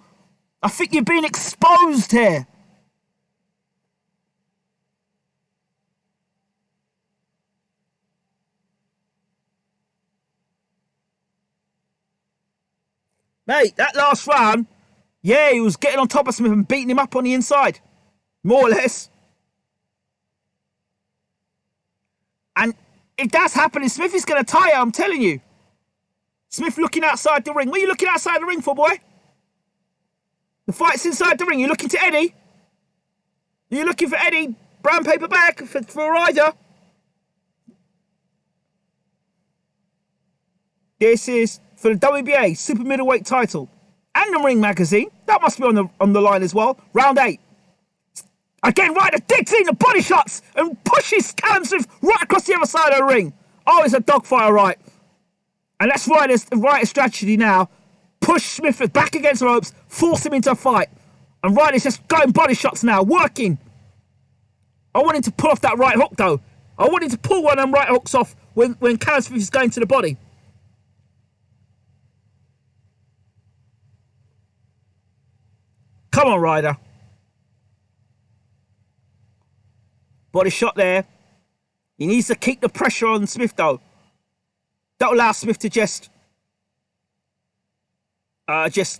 I think you're being exposed here. Mate, that last round, yeah, he was getting on top of Smith and beating him up on the inside. More or less. And if that's happening, Smith is going to tire, I'm telling you. Smith looking outside the ring. What are you looking outside the ring for, boy? The fight's inside the ring. You're looking to Eddie? You're looking for Eddie? Brown paper bag for Ryder? This is for the WBA Super Middleweight title. And the Ring magazine. That must be on the line as well. Round 8. Again, Ryder digs in the body shots and pushes Callum Smith right across the other side of the ring. Oh, it's a dogfight, all right. And that's Ryder's strategy now. Push Smith back against the ropes, force him into a fight. And Ryder's just going body shots now, working. I want him to pull off that right hook, though. I want him to pull one of them right hooks off when Callum Smith is going to the body. Come on, Ryder. Body shot there. He needs to keep the pressure on Smith, though. Don't allow Smith to just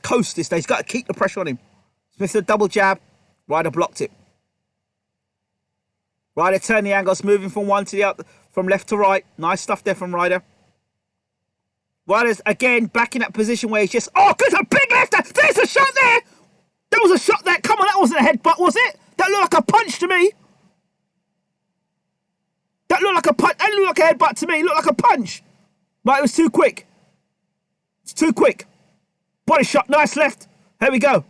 coast this day. He's got to keep the pressure on him. Smith a double jab. Ryder blocked it. Ryder turned the angles, moving from one to the other, from left to right. Nice stuff there from Ryder. Ryder's again back in that position where he's just, oh, good, a big left there. There's a shot there. There was a shot there. Come on, that wasn't a headbutt, was it? That looked like a punch to me. That looked like a punch. That looked like a headbutt to me. It looked like a punch. But it was too quick. It's too quick. Body shot. Nice left. Here we go.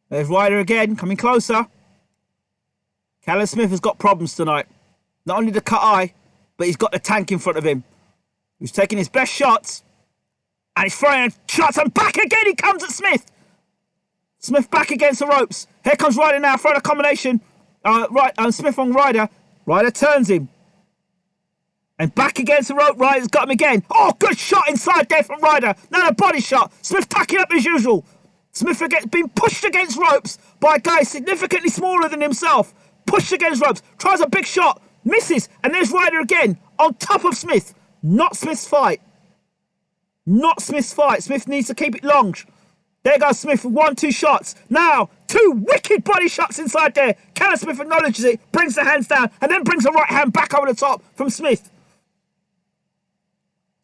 There's Ryder again, coming closer. Callum Smith has got problems tonight. Not only the cut eye, but he's got the tank in front of him. He's taking his best shots. And he's throwing shots, and back again he comes at Smith. Smith back against the ropes. Here comes Ryder now, throwing a combination. Smith on Ryder. Ryder turns him. And back against the rope, Ryder's got him again. Oh, good shot inside there from Ryder. Now a body shot. Smith tacking up as usual. Smith being pushed against ropes by a guy significantly smaller than himself. Pushed against ropes. Tries a big shot. Misses. And there's Ryder again. On top of Smith. Not Smith's fight. Not Smith's fight. Smith needs to keep it long. There goes Smith with 1-2 shots. Now, 2 wicked body shots inside there. Callum Smith acknowledges it, brings the hands down, and then brings the right hand back over the top from Smith.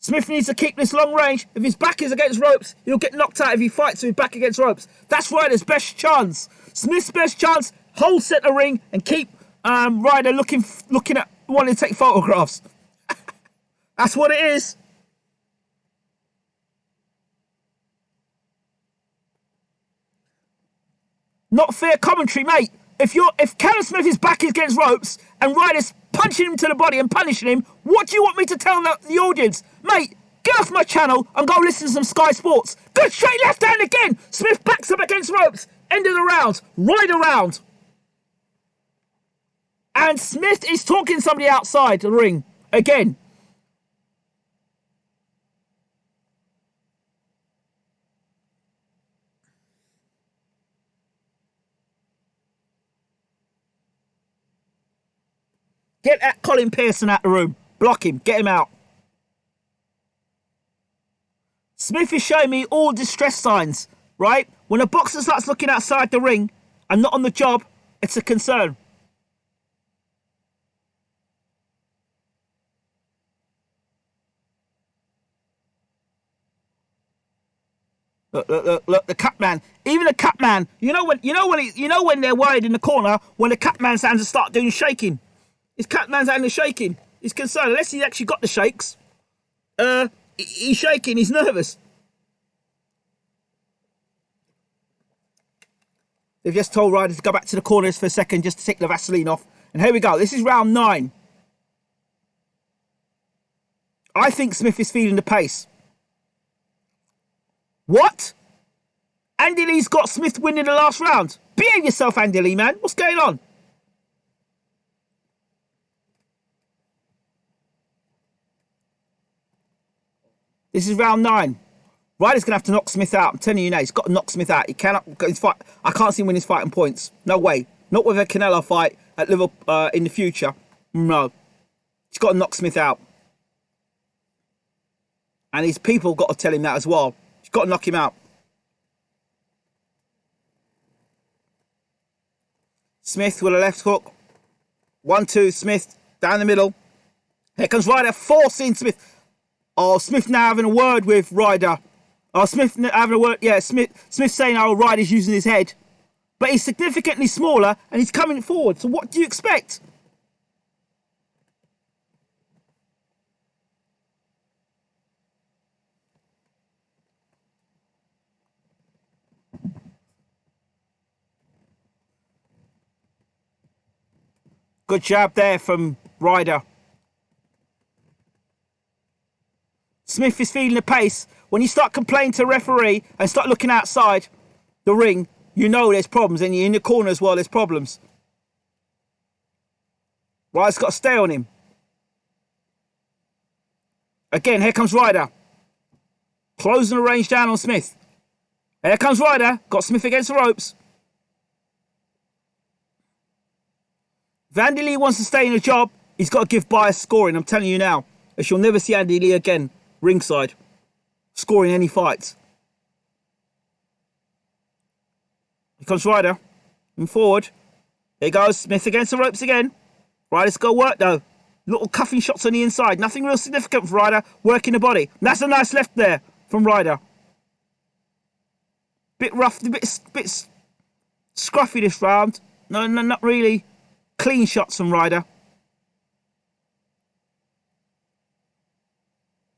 Smith needs to keep this long range. If his back is against ropes, he'll get knocked out if he fights with his back against ropes. That's Ryder's best chance. Smith's best chance, hold centre ring and keep Ryder looking at wanting to take photographs. That's what it is. Not fair commentary, mate. If Callum Smith's back is against ropes and Ryder's punching him to the body and punishing him, what do you want me to tell the audience? Mate, get off my channel and go listen to some Sky Sports. Good straight left hand again. Smith backs up against ropes. End of the round. Ryder round. And Smith is talking to somebody outside the ring again. Get that Colin Pearson out the room. Block him. Get him out. Smith is showing me all distress signs, right? When a boxer starts looking outside the ring and not on the job, it's a concern. Look, the cut man. Even the cut man. You know when they're worried in the corner when the cut man's hands start doing shaking. His cut man's hand is shaking. He's concerned unless he's actually got the shakes. He's shaking. He's nervous. They've just told Ryder to go back to the corners for a second just to take the Vaseline off. And here we go. This is round 9. I think Smith is feeling the pace. What? Andy Lee's got Smith winning the last round. Behave yourself, Andy Lee, man. What's going on? This is round 9. Ryder's going to have to knock Smith out. I'm telling you now, he's got to knock Smith out. He cannot go his fight. I can't see him win his fight on points. No way. Not with a Canelo fight at Liverpool in the future. No. He's got to knock Smith out. And his people got to tell him that as well. He's got to knock him out. Smith with a left hook. 1-2, Smith down the middle. Here comes Ryder forcing Smith. Oh, Smith now having a word with Ryder. Oh, Smith having a word. Yeah, Smith saying, oh, Ryder's using his head. But he's significantly smaller and he's coming forward. So what do you expect? Good jab there from Ryder. Smith is feeling the pace. When you start complaining to the referee and start looking outside the ring, you know there's problems. And you're in the corner as well, there's problems. Ryder's got to stay on him. Again, here comes Ryder. Closing the range down on Smith. Here comes Ryder. Got Smith against the ropes. If Andy Lee wants to stay in the job, he's got to give biased scoring. I'm telling you now. As you'll never see Andy Lee again ringside scoring any fights. Here comes Ryder. Moving forward. Here goes Smith against the ropes again. Ryder's got to work though. Little cuffing shots on the inside. Nothing real significant for Ryder. Working the body. And that's a nice left there from Ryder. Bit rough, bit scruffy this round. No, not really. Clean shots from Ryder.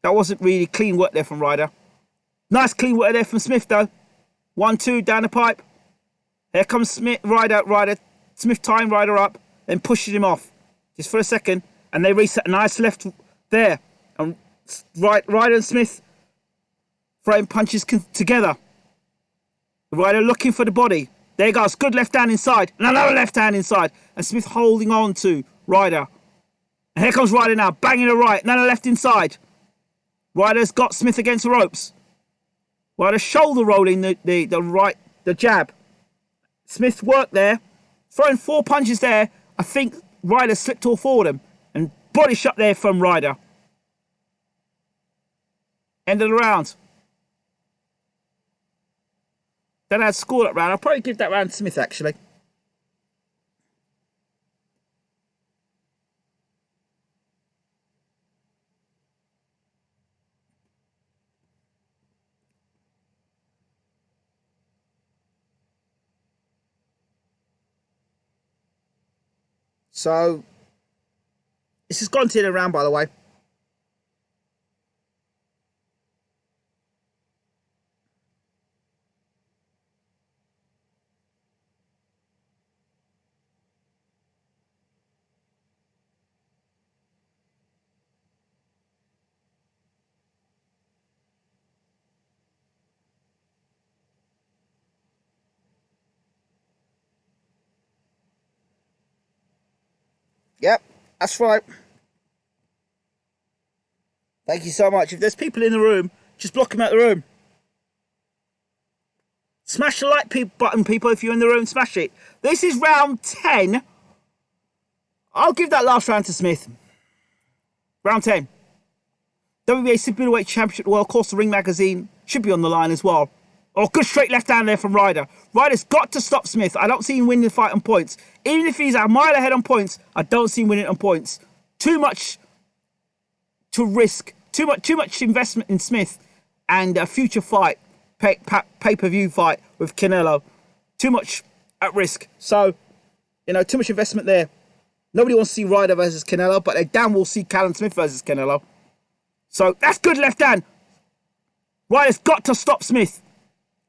That wasn't really clean work there from Ryder. Nice clean work there from Smith though. 1-2 down the pipe. Here comes Smith, Ryder. Smith tying Ryder up. Then pushes him off. Just for a second. And they reset a nice left there. And Ryder and Smith throwing punches together. Ryder looking for the body. There goes. Good left hand inside. And another left hand inside. And Smith holding on to Ryder. And here comes Ryder now. Banging the right. Another left inside. Ryder's got Smith against the ropes. Ryder shoulder rolling the jab. Smith worked there. Throwing 4 punches there. I think Ryder slipped all 4 of them. And body shot there from Ryder. End of the round. Don't know how to score that round. I'll probably give that round to Smith, actually. So, this has gone to the round, by the way. Yep, that's right. Thank you so much. If there's people in the room, just block them out of the room. Smash the like button, people, if you're in the room. Smash it. This is round 10. I'll give that last round to Smith. Round 10. WBA Supermiddleweight Championship. Well, of course, the Ring Magazine should be on the line as well. Oh, good straight left hand there from Ryder. Ryder's got to stop Smith. I don't see him winning the fight on points. Even if he's a mile ahead on points, I don't see him winning on points. Too much to risk. Too much investment in Smith and a future fight, pay-per-view fight with Canelo. Too much at risk. So, you know, too much investment there. Nobody wants to see Ryder versus Canelo, but they damn will see Callum Smith versus Canelo. So, that's good left hand. Ryder's got to stop Smith.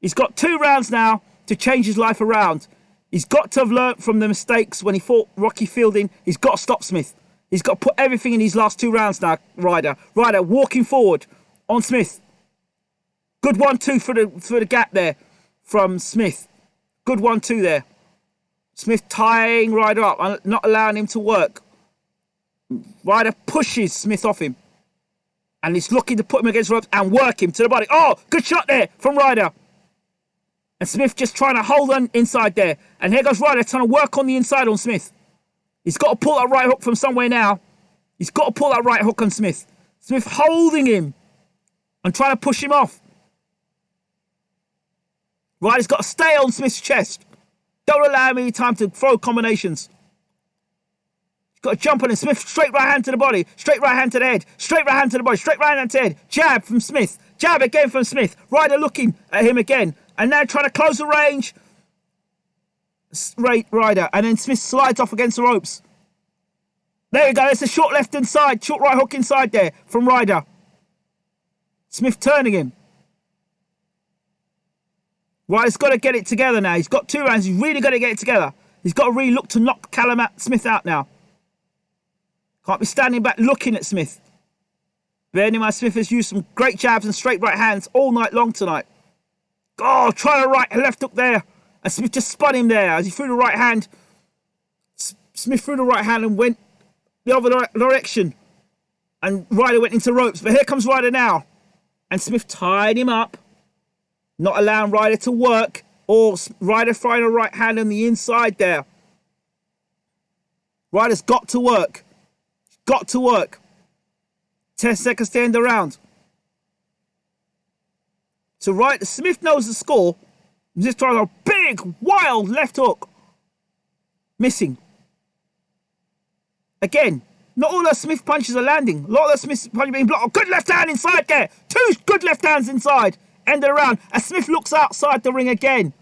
He's got 2 rounds now to change his life around. He's got to have learnt from the mistakes when he fought Rocky Fielding. He's got to stop Smith. He's got to put everything in these last 2 rounds now, Ryder. Ryder walking forward on Smith. Good 1-2 for the gap there from Smith. Good 1-2 there. Smith tying Ryder up, not allowing him to work. Ryder pushes Smith off him. And he's looking to put him against the ropes and work him to the body. Oh, good shot there from Ryder. And Smith just trying to hold on inside there. And here goes Ryder trying to work on the inside on Smith. He's got to pull that right hook from somewhere now. He's got to pull that right hook on Smith. Smith holding him and trying to push him off. Ryder's got to stay on Smith's chest. Don't allow him any time to throw combinations. He's got to jump on him. Smith, straight right hand to the body. Straight right hand to the head. Straight right hand to the body. Straight right hand to the head. Jab from Smith. Jab again from Smith. Ryder looking at him again. And now trying to close the range. Ryder. And then Smith slides off against the ropes. There you go. It's a short left inside. Short right hook inside there from Ryder. Smith turning him. Ryder's got to get it together now. He's got 2 rounds. He's really got to get it together. He's got to really look to knock Callum Smith out now. Can't be standing back looking at Smith. Bearing in mind, Smith has used some great jabs and straight right hands all night long tonight. Oh, trying to left hook there. And Smith just spun him there as he threw the right hand. Smith threw the right hand and went the other direction. And Ryder went into ropes. But here comes Ryder now. And Smith tied him up. Not allowing Ryder to work. Or Ryder throwing a right hand on the inside there. Ryder's got to work. Got to work. 10 seconds to end the round. So Ryder, Smith knows the score. Just trying a big, wild left hook. Missing. Again, not all those Smith punches are landing. A lot of those Smith punches being blocked. Oh, good left hand inside there. 2 good left hands inside. End of the round. And Smith looks outside the ring again.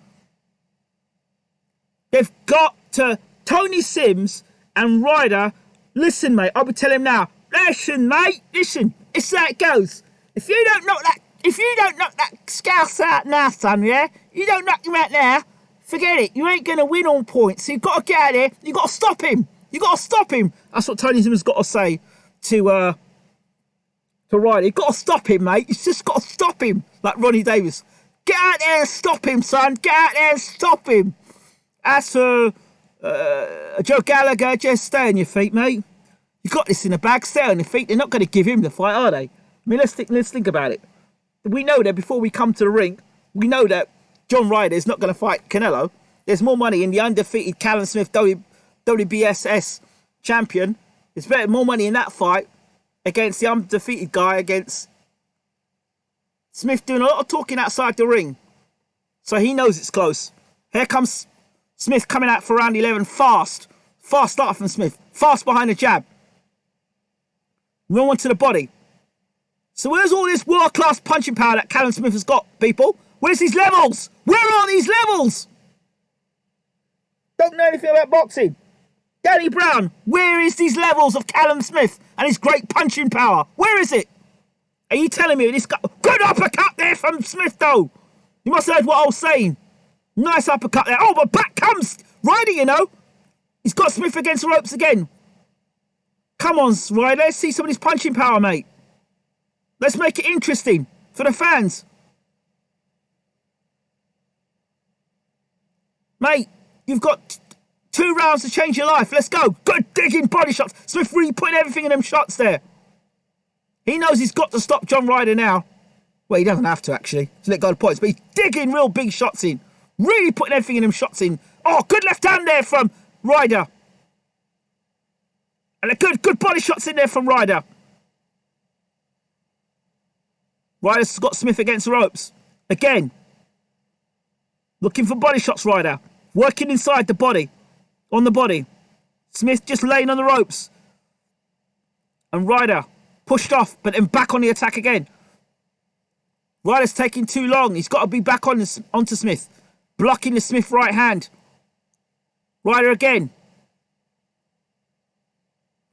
They've got to... Tony Sims and Ryder... Listen, mate. I'll be telling him now. Listen, mate. Listen. It's how it goes. If you don't knock that scouse out now, son, yeah? You don't knock him out now, forget it. You ain't going to win on points. So you've got to get out of there. You've got to stop him. You've got to stop him. That's what Tony Simmons got to say to Ryder. You've got to stop him, mate. You've just got to stop him. Like Ronnie Davis. Get out there and stop him, son. Get out there and stop him. As for Joe Gallagher, just stay on your feet, mate. You've got this in the bag. Stay on your feet. They're not going to give him the fight, are they? I mean, let's think about it. We know that before we come to the ring, we know that John Ryder is not going to fight Canelo. There's more money in the undefeated Callum Smith WBSS champion. There's more money in that fight against the undefeated guy, against Smith doing a lot of talking outside the ring. So he knows it's close. Here comes Smith coming out for round 11. Fast. Fast start from Smith. Fast behind the jab. No one to the body. So where's all this world-class punching power that Callum Smith has got, people? Where's these levels? Where are these levels? Don't know anything about boxing. Danny Brown, where is these levels of Callum Smith and his great punching power? Where is it? Are you telling me this guy... Good uppercut there from Smith, though. You must have heard what I was saying. Nice uppercut there. Oh, but back comes Ryder, you know. He's got Smith against the ropes again. Come on, Ryder. Let's see some of his punching power, mate. Let's make it interesting for the fans. Mate, you've got 2 rounds to change your life. Let's go. Good digging body shots. Smith really putting everything in them shots there. He knows he's got to stop John Ryder now. Well, he doesn't have to, actually, to let go of points. But he's digging real big shots in. Really putting everything in them shots in. Oh, good left hand there from Ryder. And a good body shots in there from Ryder. Ryder's got Smith against the ropes. Again. Looking for body shots, Ryder. Working inside the body. On the body. Smith just laying on the ropes. And Ryder pushed off, but then back on the attack again. Ryder's taking too long. He's got to be back onto Smith. Blocking the Smith right hand. Ryder again.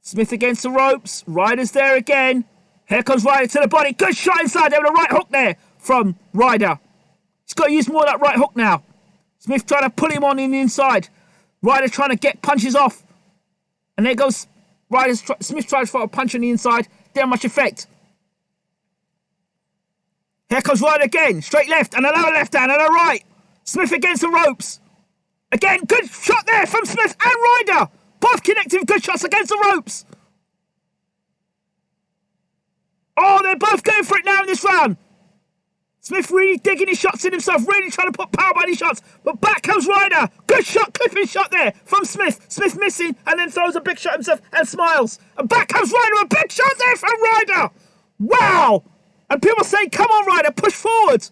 Smith against the ropes. Ryder's there again. Here comes Ryder to the body. Good shot inside there with a right hook there from Ryder. He's got to use more of that right hook now. Smith trying to pull him on in the inside. Ryder trying to get punches off. And there goes Smith tries for a punch on the inside. Didn't have much effect. Here comes Ryder again. Straight left and another left hand and a right. Smith against the ropes. Again, good shot there from Smith and Ryder. Both connecting good shots against the ropes. Oh, they're both going for it now in this round. Smith really digging his shots in himself, really trying to put power by these shots. But back comes Ryder. Good shot, clipping shot there from Smith. Smith missing and then throws a big shot himself and smiles. And back comes Ryder, a big shot there from Ryder. Wow. And people saying, come on, Ryder, push forward.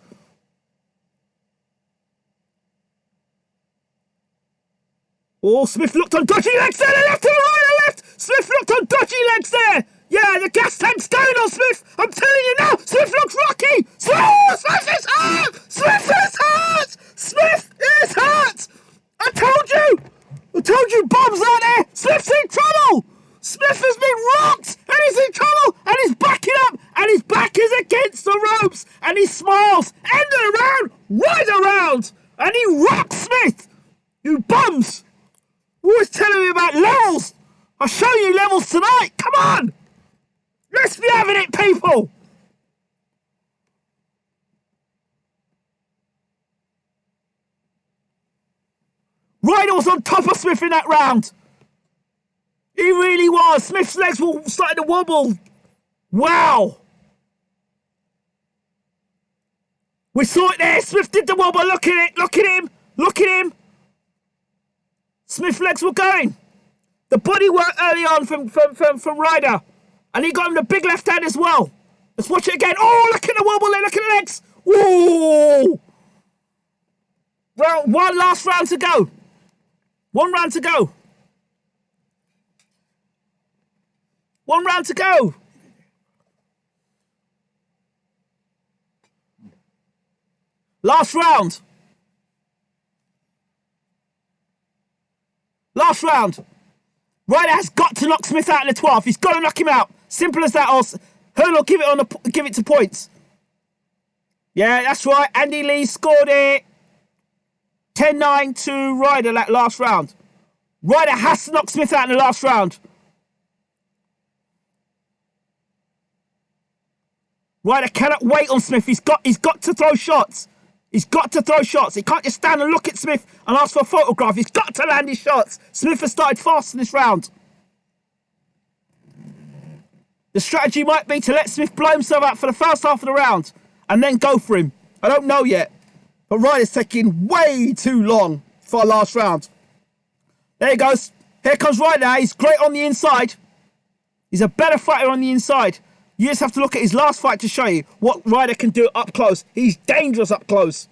Oh, Smith looked on dodgy legs there, the left to the right, the left. Smith looked on dodgy legs there. Yeah, the gas tank's going on Smith. I'm telling you now, Smith looks rocky. Smith is hurt. Smith is hurt. Smith is hurt. I told you, bombs out there. Smith's in trouble. Smith has been rocked and he's in trouble and he's backing up and his back is against the ropes and he smiles. End of the round, right around, and he rocks Smith. You bums. Always telling me about levels. I'll show you levels tonight. Come on. Let's be having it, people. Ryder was on top of Smith in that round. He really was. Smith's legs were starting to wobble. Wow. We saw it there. Smith did the wobble. Look at it. Look at him. Look at him. Smith's legs were going. The body work early on from Ryder. And he got him the big left hand as well. Let's watch it again. Oh, look at the wobble there. Look at the legs. Whoa. One last round to go. One round to go. One round to go. Last round. Last round. Ryder has got to knock Smith out in the 12th. He's got to knock him out. Simple as that. Or Hearn will give it to points. Yeah, that's right. Andy Lee scored it. 10-9 to Ryder that last round. Ryder has to knock Smith out in the last round. Ryder cannot wait on Smith. He's got to throw shots. He's got to throw shots. He can't just stand and look at Smith and ask for a photograph. He's got to land his shots. Smith has started fast in this round. The strategy might be to let Smith blow himself out for the first half of the round and then go for him. I don't know yet. But Ryder's taking way too long for our last round. There he goes. Here comes Ryder. He's great on the inside. He's a better fighter on the inside. You just have to look at his last fight to show you what Ryder can do up close. He's dangerous up close.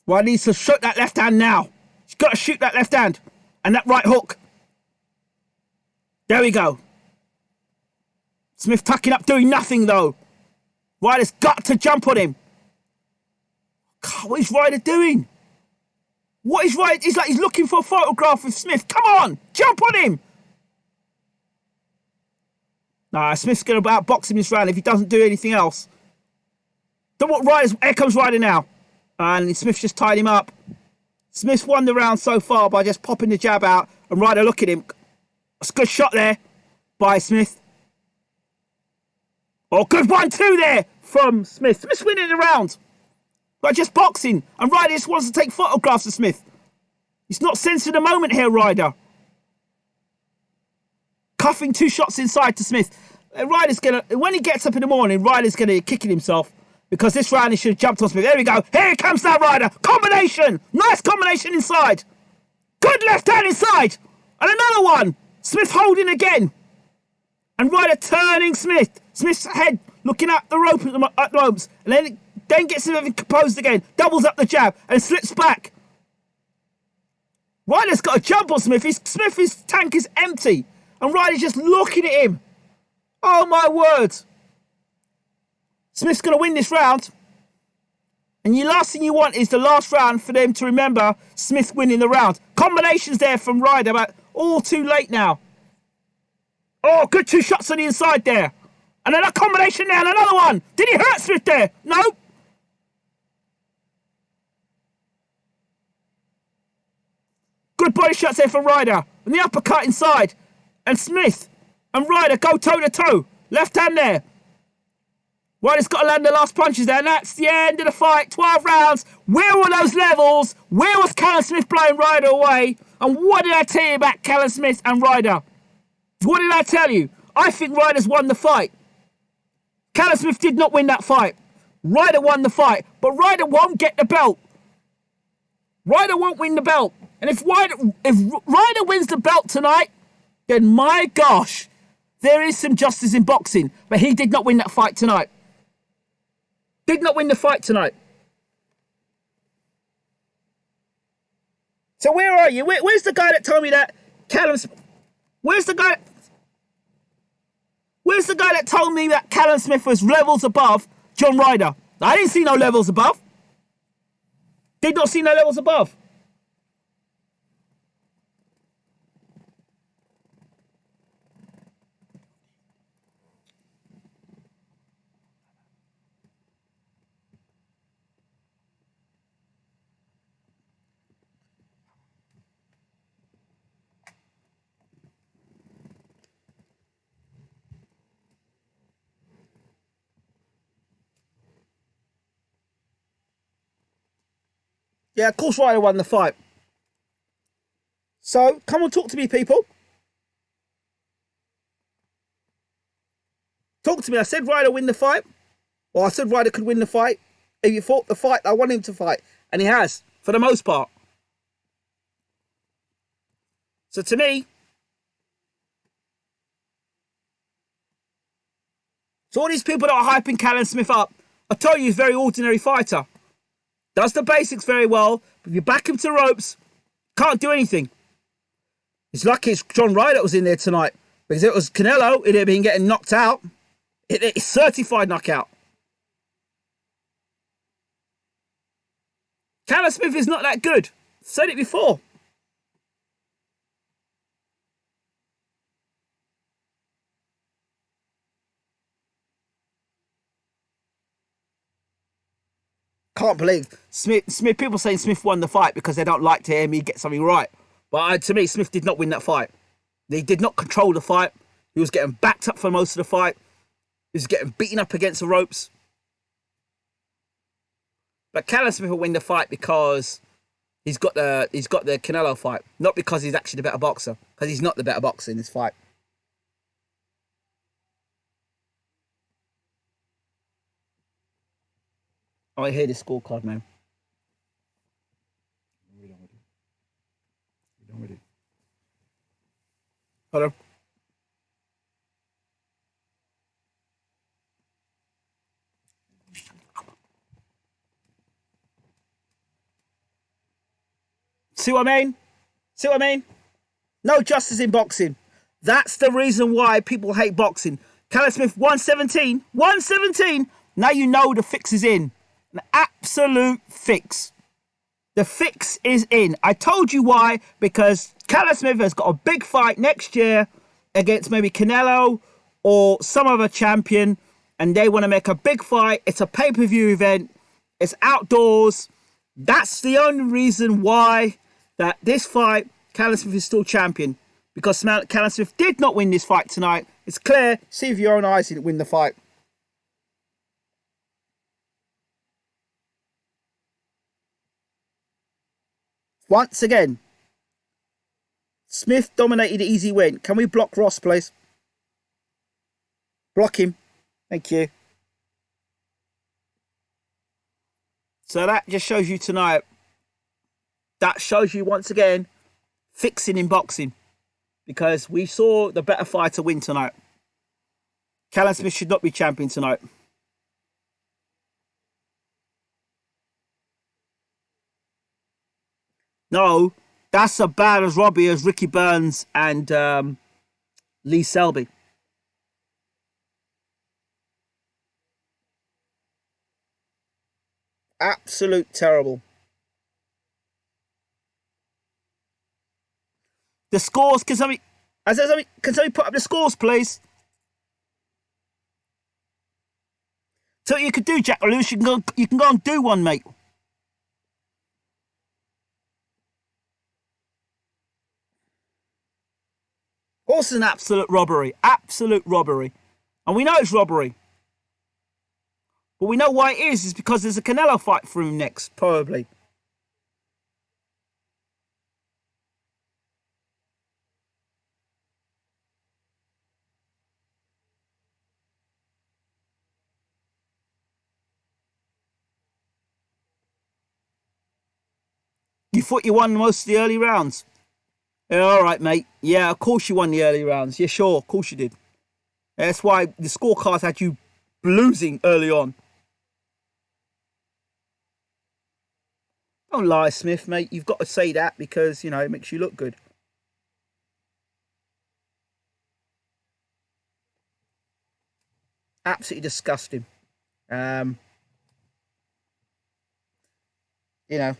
Ryder needs to shoot that left hand now. He's got to shoot that left hand. And that right hook. There we go. Smith tucking up, doing nothing though. Ryder's got to jump on him. God, what is Ryder doing? What is Ryder? He's like he's looking for a photograph of Smith. Come on, jump on him. Nah, Smith's going to outbox him this round if he doesn't do anything else. Don't want Ryder's. Here comes Ryder now. And Smith just tied him up. Smith won the round so far by just popping the jab out. And Ryder, look at him. That's a good shot there by Smith. Oh, good 1-2 there from Smith. Smith's winning the round by just boxing. And Ryder just wants to take photographs of Smith. He's not sensing the moment here, Ryder. Cuffing 2 shots inside to Smith. Ryder's going to, when he gets up in the morning, Ryder's going to be kicking himself because this round he should have jumped on Smith. There we go. Here comes that Ryder. Combination. Nice combination inside. Good left hand inside. And another one. Smith holding again. And Ryder turning Smith. Smith's head looking at the rope at the ropes. And then gets him composed again. Doubles up the jab and slips back. Ryder's got a jump on Smith. Smith's tank is empty. And Ryder's just looking at him. Oh, my word. Smith's going to win this round. And the last thing you want is the last round for them to remember Smith winning the round. Combinations there from Ryder, but all too late now. Oh, good 2 shots on the inside there. And another combination there and another one. Did he hurt Smith there? No. Good body shots there from Ryder. And the uppercut inside. And Smith and Ryder go toe-to-toe. Left hand there. Ryder's got to land the last punches there. And that's the end of the fight. 12 rounds. Where were those levels? Where was Callum Smith blowing Ryder away? And what did I tell you about Callum Smith and Ryder? What did I tell you? I think Ryder's won the fight. Callum Smith did not win that fight. Ryder won the fight. But Ryder won't get the belt. Ryder won't win the belt. And if Ryder wins the belt tonight, then my gosh, there is some justice in boxing. But he did not win that fight tonight. Did not win the fight tonight. So where are you? Where's the guy that told me that Callum... Where's the guy that told me that Callum Smith was levels above John Ryder? I didn't see no levels above. Did not see no levels above. Yeah, of course Ryder won the fight. So, come on, talk to me, people. Talk to me. I said Ryder win the fight. Or I said Ryder could win the fight. If you fought the fight, I want him to fight. And he has, for the most part. So to me, so all these people that are hyping Callum Smith up, I tell you, he's a very ordinary fighter. Does the basics very well, but if you back him to ropes, can't do anything. It's lucky it's John Ryder that was in there tonight. Because if it was Canelo, it'd have been getting knocked out. It's certified knockout. Callum Smith is not that good. I've said it before. Can't believe Smith. People saying Smith won the fight because they don't like to hear me get something right. But to me, Smith did not win that fight. He did not control the fight. He was getting backed up for most of the fight. He was getting beaten up against the ropes. But Callum Smith will win the fight because he's got the Canelo fight, not because he's actually the better boxer. Because he's not the better boxer in this fight. Oh, I hear the scorecard, man. We're done with it. Hello. See what I mean? See what I mean? No justice in boxing. That's the reason why people hate boxing. Callum Smith, 117. 117. Now you know the fix is in. An absolute fix. The fix is in. I told you why. Because Callum Smith has got a big fight next year against maybe Canelo or some other champion. And they want to make a big fight. It's a pay-per-view event. It's outdoors. That's the only reason why that this fight, Callum Smith is still champion. Because Callum Smith did not win this fight tonight. It's clear. See with your own eyes he didn't win the fight. Once again, Smith dominated the easy win. Can we block Ross, please? Block him. Thank you. So that just shows you tonight. That shows you once again fixing in boxing. Because we saw the better fighter win tonight. Callum Smith should not be champion tonight. No, that's as bad as Robbie as Ricky Burns and Lee Selby. Absolute terrible. The scores, can somebody put up the scores, please? So what you could do, Jack Lewis, you can go and do one, mate. Also an absolute robbery. Absolute robbery. And we know it's robbery. But we know why it is because there's a Canelo fight for him next, probably. You thought you won most of the early rounds? Yeah, all right, mate. Yeah, of course you won the early rounds. Yeah, sure, of course you did. That's why the scorecards had you losing early on. Don't lie, Smith, mate. You've got to say that because, you know, it makes you look good. Absolutely disgusting. You know.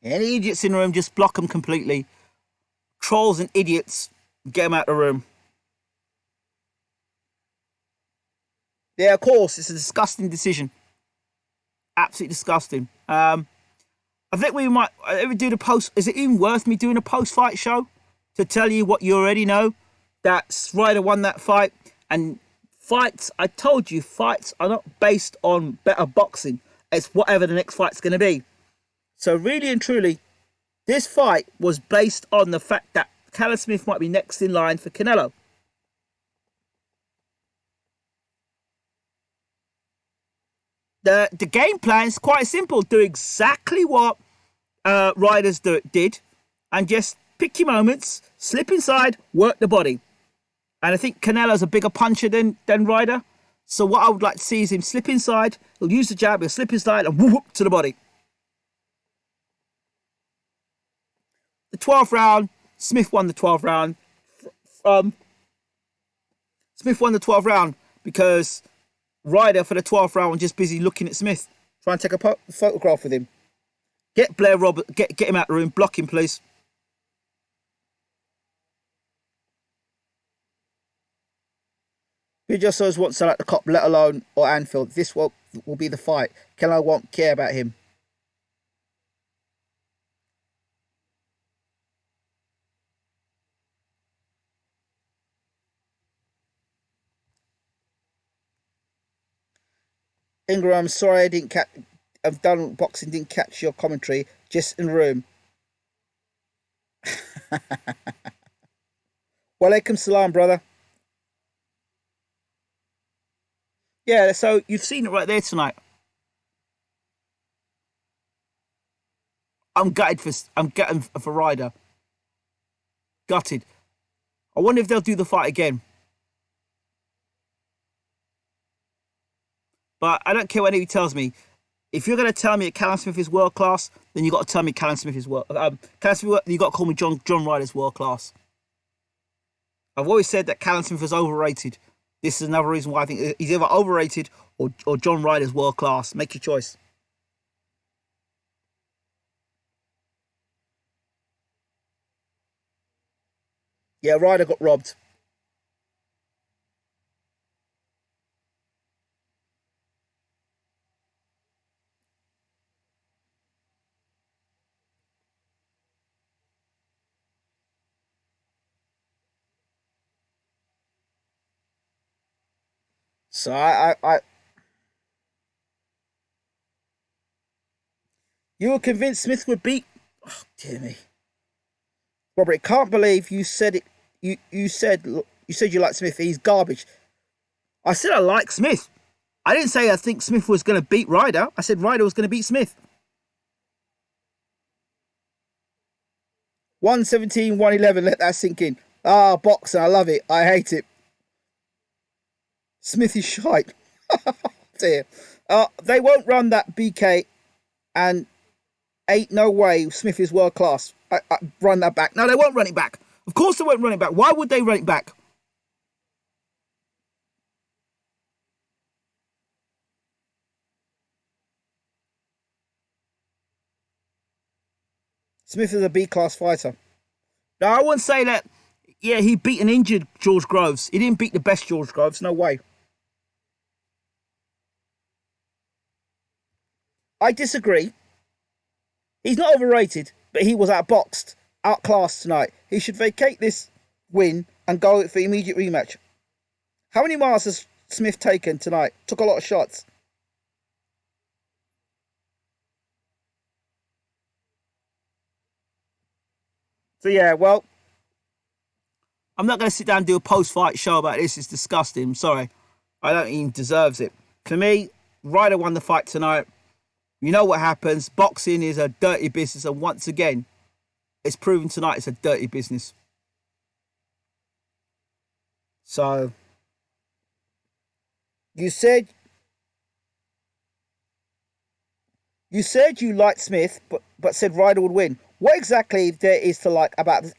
Any idiots in the room, just block them completely. Trolls and idiots, get them out of the room. Yeah, of course, it's a disgusting decision. Absolutely disgusting. I think we might ever do the post. Is it even worth me doing a post-fight show to tell you what you already know? That Ryder won that fight. And fights, I told you, fights are not based on better boxing. It's whatever the next fight's going to be. So really and truly, this fight was based on the fact that Callum Smith might be next in line for Canelo. The game plan is quite simple. Do exactly what Ryder's did and just pick your moments, slip inside, work the body. And I think Canelo's a bigger puncher than Ryder. So what I would like to see is him slip inside, he'll use the jab, he'll slip inside and whoop to the body. The 12th round, Smith won the 12th round. Smith won the 12th round because Ryder for the 12th round was just busy looking at Smith, trying to take a photograph with him. Get Blair Robert, get him out of the room, block him, please. Who just always wants to like the cop, let alone or Anfield. This will be the fight. Canelo won't care about him. Ingram, I'm sorry I didn't catch. I've done boxing, didn't catch your commentary. Just in the room. Walaikum salam, brother. Yeah, so you've seen it right there tonight. I'm gutted for Ryder. Gutted. I wonder if they'll do the fight again. But I don't care what anybody tells me. If you're going to tell me that Callum Smith is world class, then you got to tell me Callum Smith is world. Callum Smith, you got to call me John Ryder's world class. I've always said that Callum Smith is overrated. This is another reason why I think he's either overrated or John Ryder's world class. Make your choice. Yeah, Ryder got robbed. So you were convinced Smith would beat. Oh, dear me, Robert. I can't believe you said it. You said you like Smith. He's garbage. I said I like Smith. I didn't say I think Smith was going to beat Ryder. I said Ryder was going to beat Smith. 117, 111. Let that sink in. Ah, boxing. I love it. I hate it. Smith is shite. Dear. They won't run that BK, and ain't no way Smith is world class. I run that back. No, they won't run it back. Of course they won't run it back. Why would they run it back? Smith is a B-class fighter. No, I wouldn't say that. Yeah, he beat an injured George Groves. He didn't beat the best George Groves. No way. I disagree. He's not overrated, but he was outboxed, outclassed tonight. He should vacate this win and go for immediate rematch. How many miles has Smith taken tonight? Took a lot of shots. So yeah, well, I'm not going to sit down and do a post-fight show about this. It's disgusting. I'm sorry. I don't think he deserves it. For me, Ryder won the fight tonight. You know what happens. Boxing is a dirty business. And once again, it's proven tonight it's a dirty business. So, you said you liked Smith, but said Ryder would win. What exactly there is to like about this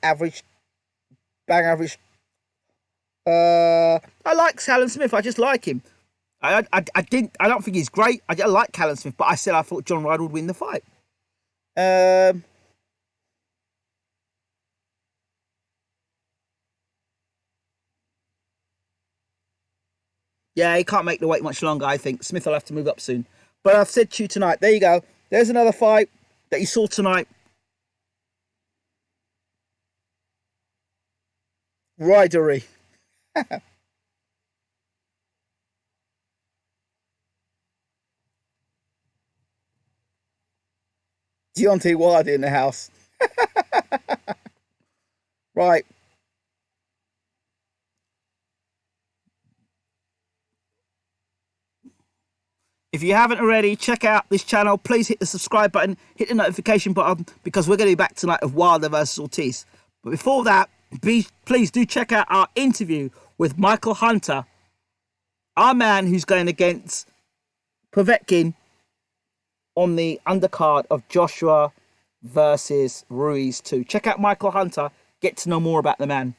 bang average? I like Callum Smith. I just like him. I don't think he's great. I like Callum Smith, but I said I thought John Ryder would win the fight. Yeah, he can't make the wait much longer, I think. Smith will have to move up soon. But I've said to you tonight, there you go. There's another fight that you saw tonight. Ridery. Deontay Wilder in the house. Right. If you haven't already, check out this channel. Please hit the subscribe button, hit the notification button, because we're going to be back tonight of Wilder versus Ortiz. But before that, please do check out our interview with Michael Hunter, our man who's going against Povetkin on the undercard of Joshua versus Ruiz 2. Check out Michael Hunter. Get to know more about the man.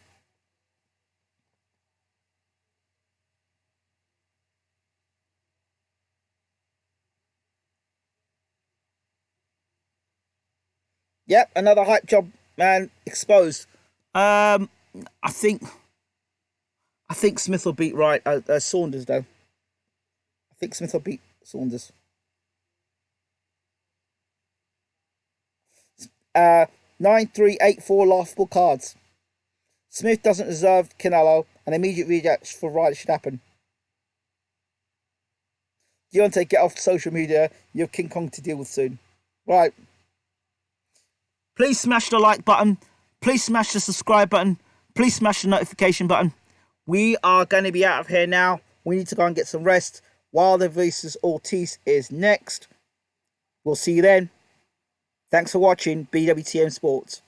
Yep, another hype job, man, exposed. I think Smith will beat Saunders though. I think Smith will beat Saunders. 9-3-8-4 laughable cards. Smith doesn't deserve Canelo. An immediate rematch for Ryder should happen. Deontay, get off social media. You have King Kong to deal with soon. Right. Please smash the like button. Please smash the subscribe button. Please smash the notification button. We are going to be out of here now. We need to go and get some rest. Wilder versus Ortiz is next. We'll see you then. Thanks for watching BWTM Sports.